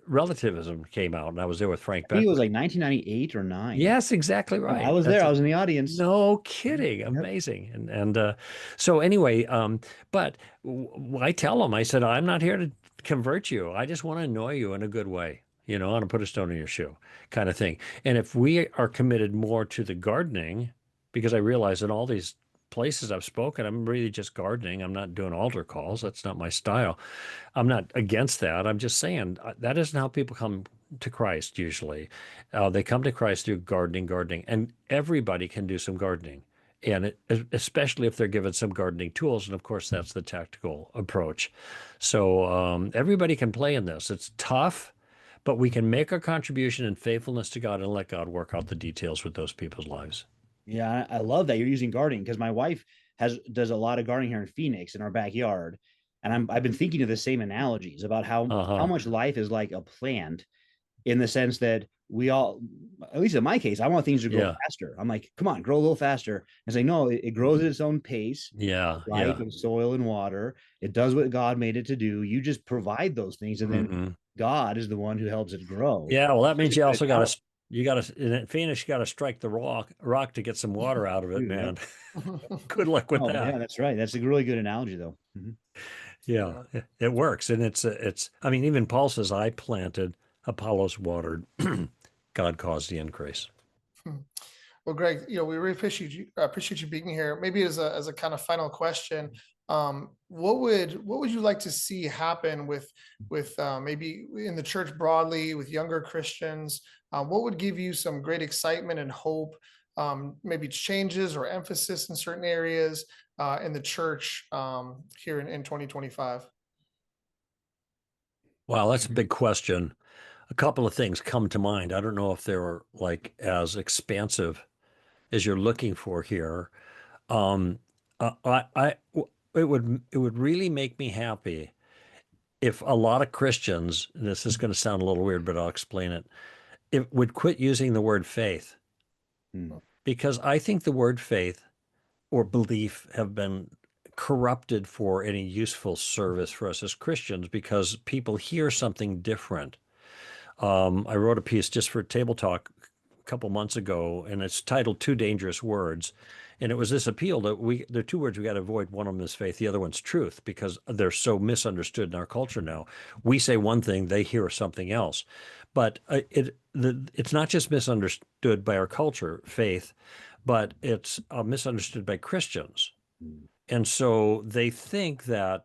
relativism came out, and I was there with Frank Beck. It was like 1998 or 9. Yes, exactly right. I was there. I was in the audience. No kidding. Amazing. And so anyway, but I tell them, I said, I'm not here to convert you. I just want to annoy you in a good way. I want to put a stone in your shoe kind of thing. And if we are committed more to the gardening, because I realize in all these places I've spoken, I'm really just gardening. I'm not doing altar calls. That's not my style. I'm not against that. I'm just saying that isn't how people come to Christ usually. They come to Christ through gardening, and everybody can do some gardening. And especially if they're given some gardening tools. And of course, that's the tactical approach. So everybody can play in this. It's tough, but we can make our contribution in faithfulness to God and let God work out the details with those people's lives. Yeah, I love that you're using gardening, because my wife does a lot of gardening here in Phoenix in our backyard. And I've been thinking of the same analogies about how much life is like a plant, in the sense that we all, at least in my case, I want things to grow faster. I'm like, come on, grow a little faster. And say, no, it grows at its own pace. Light and soil and water. It does what God made it to do. You just provide those things, and then God is the one who helps it grow. Yeah, well, that means you also got to, in Phoenix, you got to strike the rock to get some water out of it, man. Good luck with that. Yeah, that's right. That's a really good analogy, though. Yeah, it works. And it's, I mean, even Paul says, I planted, Apollos watered, God caused the increase. Well, Greg, we really appreciate you being here. Maybe as a kind of final question, what would you like to see happen with maybe in the church broadly, with younger Christians? What would give you some great excitement and hope? Maybe changes or emphasis in certain areas in the church here in 2025? Wow, that's a big question. A couple of things come to mind. I don't know if they're like as expansive as you're looking for here. It would really make me happy if a lot of Christians, and this is going to sound a little weird, but I'll explain it, would quit using the word faith. Because I think the word faith or belief have been corrupted for any useful service for us as Christians, because people hear something different. I wrote a piece just for Table Talk a couple months ago, and it's titled Two Dangerous Words. And it was this appeal that there are two words we got to avoid. One of them is faith. The other one's truth, because they're so misunderstood in our culture now. We say one thing, they hear something else. But it's not just misunderstood by our culture, faith, but it's misunderstood by Christians. And so they think that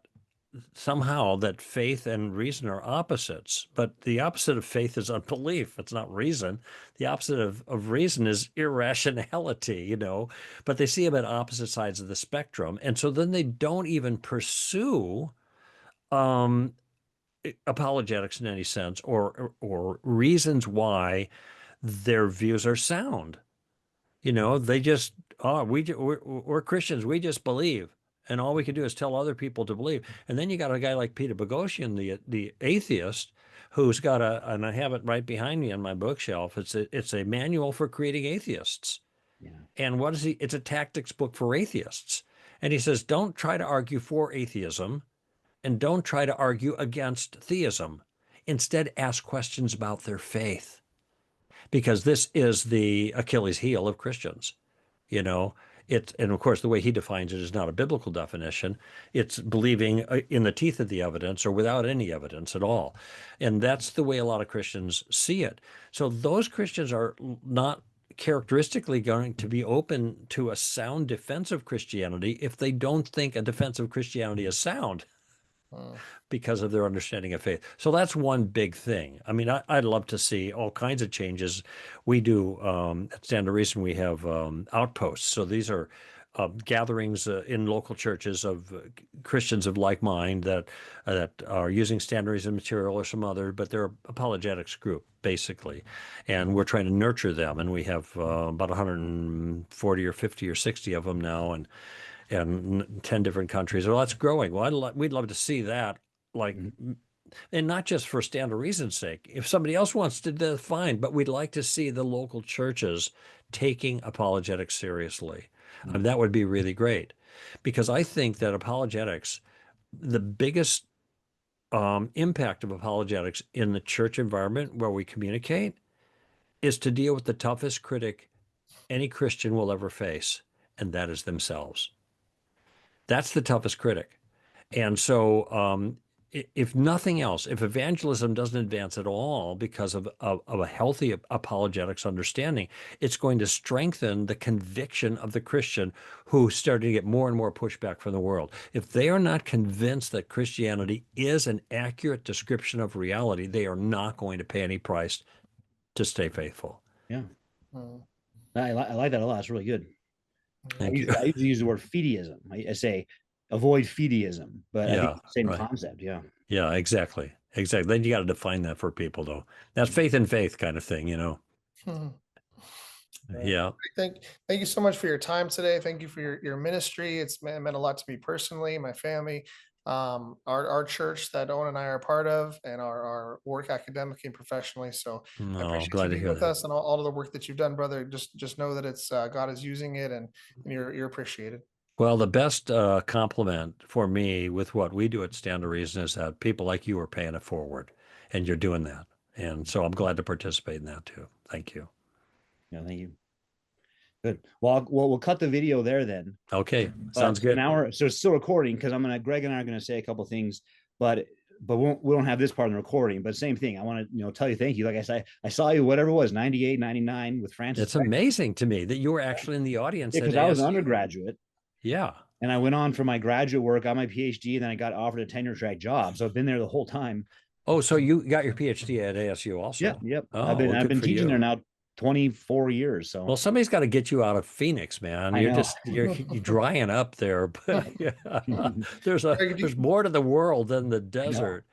somehow that faith and reason are opposites, but the opposite of faith is unbelief. It's not reason. The opposite of reason is irrationality, but they see them at opposite sides of the spectrum. And so then they don't even pursue apologetics in any sense, or reasons why their views are sound. They just, we're Christians. We just believe. And all we can do is tell other people to believe. And then you got a guy like Peter Boghossian, the atheist, who's got and I have it right behind me on my bookshelf. It's a manual for creating atheists. Yeah. And what is he? It's a tactics book for atheists. And he says, don't try to argue for atheism and don't try to argue against theism. Instead, ask questions about their faith, because this is the Achilles heel of Christians. You know, and of course, the way he defines it is not a biblical definition. It's believing in the teeth of the evidence or without any evidence at all. And that's the way a lot of Christians see it. So those Christians are not characteristically going to be open to a sound defense of Christianity if they don't think a defense of Christianity is sound because of their understanding of faith. So that's one big thing. I mean, I'd love to see all kinds of changes. We do at Stand to Reason, we have outposts. So these are gatherings in local churches of Christians of like mind that are using Stand to Reason material or some other, but they're apologetics group basically, and we're trying to nurture them. And we have about 140 or 50 or 60 of them now, and 10 different countries. Well, that's growing. Well, we'd love to see that, like, and not just for Stand to Reason's sake. If somebody else wants to, do, fine, but we'd like to see the local churches taking apologetics seriously. That would be really great, because I think that apologetics, the biggest impact of apologetics in the church environment where we communicate, is to deal with the toughest critic any Christian will ever face, and that is themselves. That's the toughest critic. And so if nothing else, if evangelism doesn't advance at all because of a healthy apologetics understanding, it's going to strengthen the conviction of the Christian who's starting to get more and more pushback from the world. If they are not convinced that Christianity is an accurate description of reality, they are not going to pay any price to stay faithful. Yeah. I like that a lot. It's really good. Thank you. I usually use the word fideism. I say avoid fideism, but I think Yeah, it's the same right. concept. Yeah. Yeah, exactly. Exactly. Then you got to define that for people, though. That's faith in faith kind of thing, you know. Yeah. Thank you so much for your time today. Thank you for your ministry. It's meant a lot to me personally, my family, our church that Owen and I are a part of, and our work academically and professionally. So I appreciate glad you to being hear with that. us and all of the work that you've done, brother. Just know that it's God is using it, and you're appreciated. Well, the best compliment for me with what we do at Stand to Reason is that people like you are paying it forward, and you're doing that. And so I'm glad to participate in that too. Thank you. Yeah, thank you. Good. Well, we'll cut the video there then. Okay, sounds good. Now so it's still recording, because Greg and I are gonna say a couple things, but we don't have this part in the recording. But same thing. I want to tell you thank you. Like I said, I saw you whatever it was, 98, 99 with Francis. It's amazing to me that you were actually in the audience. Because I was an undergraduate. Yeah. And I went on for my graduate work, got my PhD, and then I got offered a tenure track job. So I've been there the whole time. Oh, so you got your PhD at ASU also? Yeah, yep. Oh, I've been teaching there now 24 years. So well, somebody's got to get you out of Phoenix, man. You're drying up there. But yeah, there's more to the world than the desert.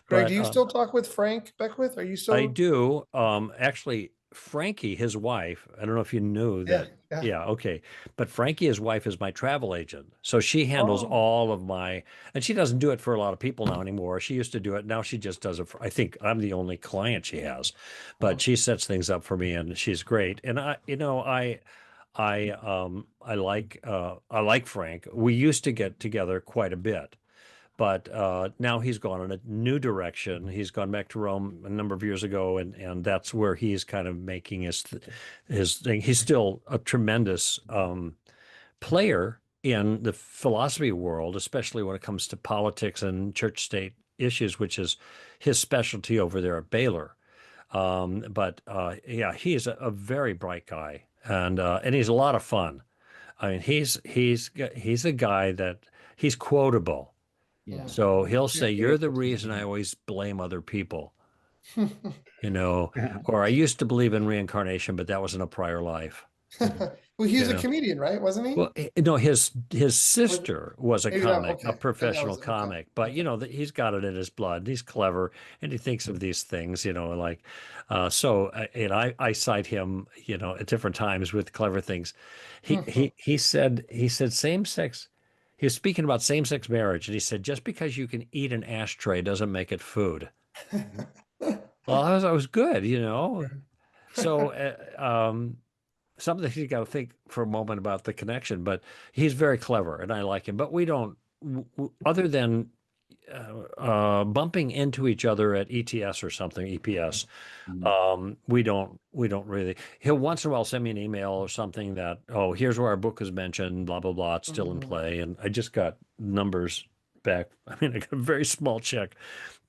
Greg, do you still talk with Frank Beckwith? Are you still? I do. Actually, Frankie, his wife, I don't know if you knew that. Yeah, okay. But Frankie, his wife, is my travel agent. So she handles all of my, and she doesn't do it for a lot of people now anymore. She used to do it. Now she just does it for, I think I'm the only client she has, but she sets things up for me, and she's great. And I like Frank. We used to get together quite a bit. But now he's gone in a new direction. He's gone back to Rome a number of years ago, and that's where he's kind of making his thing. He's still a tremendous player in the philosophy world, especially when it comes to politics and church-state issues, which is his specialty over there at Baylor. But he's a very bright guy, and he's a lot of fun. I mean, he's a guy that he's quotable. Yeah. So he'll say, "You're the reason I always blame other people," or "I used to believe in reincarnation, but that was in a prior life." Well, he's a comedian, right? Wasn't he? Well, no, his sister was a comic, a professional comic, but he's got it in his blood. He's clever, and he thinks of these things, like, and I cite him, at different times with clever things. He said same-sex. He was speaking about same-sex marriage, and he said, just because you can eat an ashtray doesn't make it food. Well, I was good, you know. So, something you got to think for a moment about the connection. But he's very clever, and I like him. But we don't, other than bumping into each other at ETS or something, EPS. We don't really. He'll once in a while send me an email or something that, oh, here's where our book is mentioned, blah blah blah. It's still in play, and I just got numbers back. I mean, I got a very small check,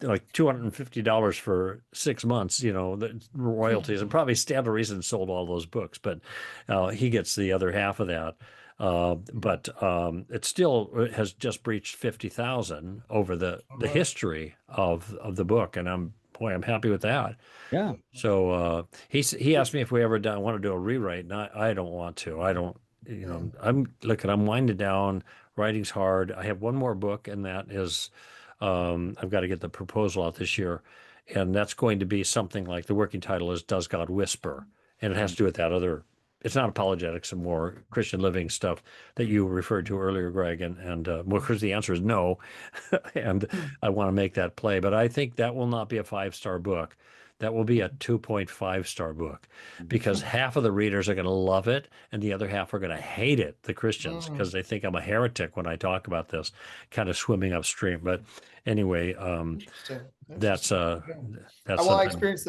like $250 for 6 months. You know, the royalties, and probably Stand to Reason sold all those books, but he gets the other half of that. But it still has just breached 50,000 over the history of the book, and I'm happy with that. Yeah. So he asked me if we ever want to do a rewrite, and I don't want to. I don't, you know, I'm winding down. Writing's hard. I have one more book, and that is I've got to get the proposal out this year, and that's going to be something like, the working title is "Does God Whisper?" and it has to do with that other. It's not apologetics and more Christian living stuff that you referred to earlier, Greg, and well, of course the answer is no, and I want to make that play, but I think that will not be a 5-star book. That will be a 2.5-star book, because half of the readers are going to love it and the other half are going to hate it, the Christians, because they think I'm a heretic when I talk about this, kind of swimming upstream. But anyway, that's Well, I something. experienced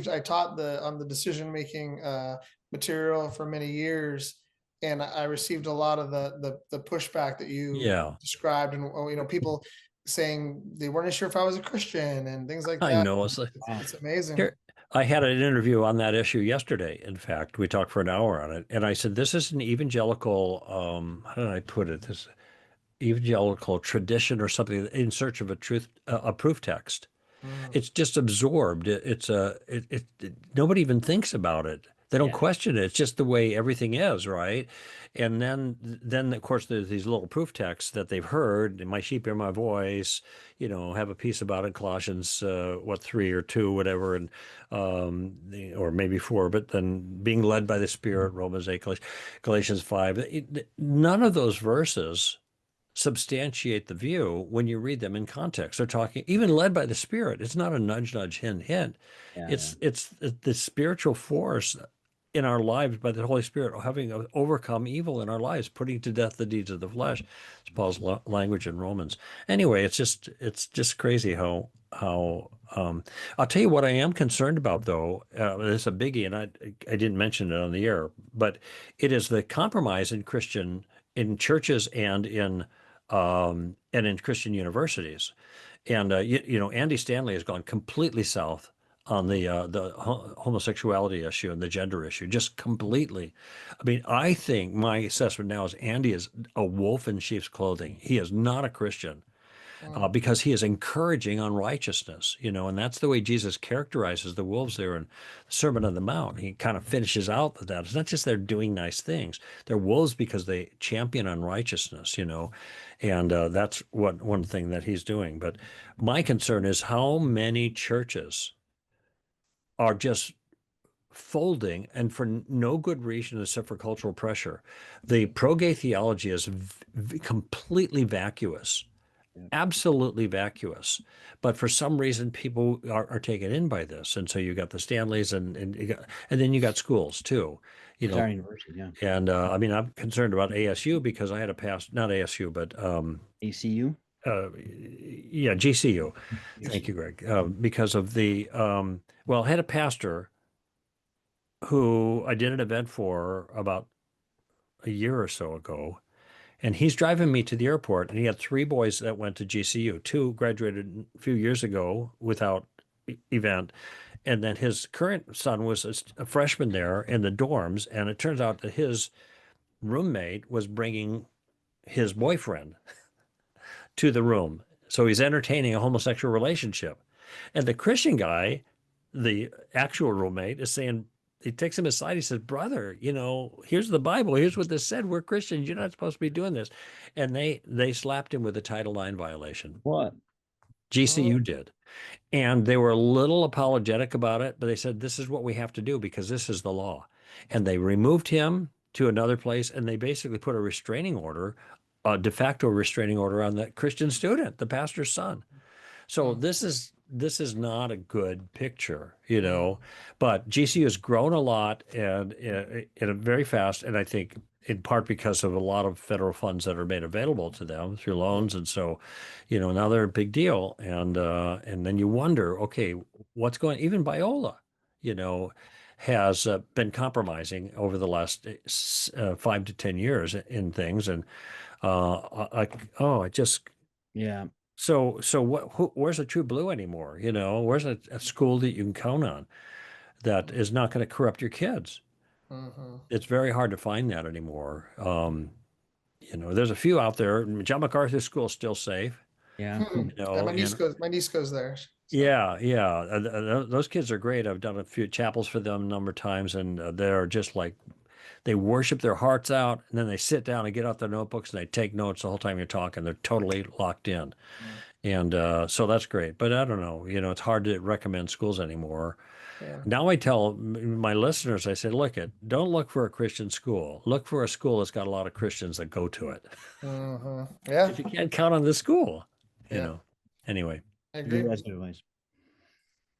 I taught on the decision making material for many years, and I received a lot of the pushback that you described, and you know, people saying they weren't sure if I was a Christian and things like that. I know. It's amazing. Here, I had an interview on that issue yesterday. In fact, we talked for an hour on it, and I said, this is an evangelical, how did I put it? This evangelical tradition or something in search of a proof text. It's just absorbed. Nobody even thinks about it. They don't question it. It's just the way everything is, right? And then of course there's these little proof texts that they've heard. My sheep hear my voice. You know, have a piece about it. Colossians 3 or 2, whatever, and or maybe 4. But then being led by the Spirit, Romans 8, Galatians 5. None of those verses substantiate the view when you read them in context. They're talking, even led by the Spirit. It's not a nudge, nudge, hint, hint. It's the spiritual force in our lives by the Holy Spirit, having overcome evil in our lives, putting to death the deeds of the flesh. It's Paul's language in Romans. Anyway, it's just crazy how I'll tell you what I am concerned about, though. It's a biggie, and I didn't mention it on the air, but it is the compromise in churches and in Christian universities. And you know, Andy Stanley has gone completely south on the homosexuality issue and the gender issue, just completely. I mean, I think my assessment now is Andy is a wolf in sheep's clothing. He is not a Christian. Because he is encouraging unrighteousness, you know, and that's the way Jesus characterizes the wolves there in the Sermon on the Mount. He kind of finishes out that. It's not just they're doing nice things. They're wolves because they champion unrighteousness, you know, and that's one thing that he's doing. But my concern is how many churches are just folding, and for no good reason except for cultural pressure. The pro-gay theology is completely vacuous. Absolutely vacuous, but for some reason people are taken in by this, and so you got the Stanleys, and then you got schools too, you know. University, yeah. And I mean, I'm concerned about ASU because I had a past, not ASU, but ACU. Yeah, GCU. Thank you, Greg. Because of the well, I had a pastor who I did an event for about a year or so ago. And he's driving me to the airport, and he had 3 boys that went to GCU. 2 graduated a few years ago without event. And then his current son was a freshman there in the dorms. And it turns out that his roommate was bringing his boyfriend to the room. So he's entertaining a homosexual relationship. And the Christian guy, the actual roommate, is saying, he takes him aside. He says, brother, you know, here's the Bible. Here's what this said. We're Christians. You're not supposed to be doing this. And they slapped him with a Title IX violation. What? GCU did. And they were a little apologetic about it, but they said, this is what we have to do because this is the law. And they removed him to another place, and they basically put a restraining order, a de facto restraining order on that Christian student, the pastor's son. So this is this is not a good picture, you know. But GCU has grown a lot and very fast, and I think in part because of a lot of federal funds that are made available to them through loans, and so, you know, now they're a big deal, and then you wonder, okay, what's going? Even Biola, you know, has been compromising over the last 5 to 10 years in things, and I just Yeah. so where's a true blue anymore? You know, where's a school that you can count on that is not going to corrupt your kids? Mm-hmm. It's very hard to find that anymore. You know, there's a few out there. John MacArthur School is still safe. Yeah. You Yeah, know, and my niece goes there. So. yeah. Those kids are great. I've done a few chapels for them a number of times, and they're just like they worship their hearts out, and then they sit down and get out their notebooks and they take notes the whole time you're talking. They're totally locked in. Mm. And so that's great. But I don't know, you know, it's hard to recommend schools anymore. Yeah. Now I tell my listeners, I say, don't look for a Christian school. Look for a school that's got a lot of Christians that go to it. Mm-hmm. Yeah. If you can't count on the school, you Yeah. know. Anyway. I agree. That's good advice.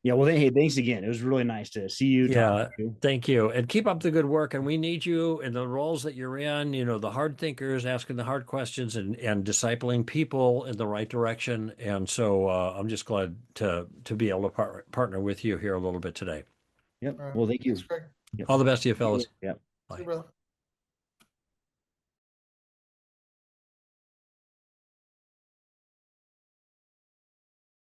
Yeah. Well, hey, thanks again. It was really nice to see you. Yeah, thank you. And keep up the good work. And we need you in the roles that you're in, you know, the hard thinkers, asking the hard questions and discipling people in the right direction. And so I'm just glad to be able to partner with you here a little bit today. Yep. Well, thank you. Thanks, Greg. Yep. All the best to you, fellas. Yep. See you, brother.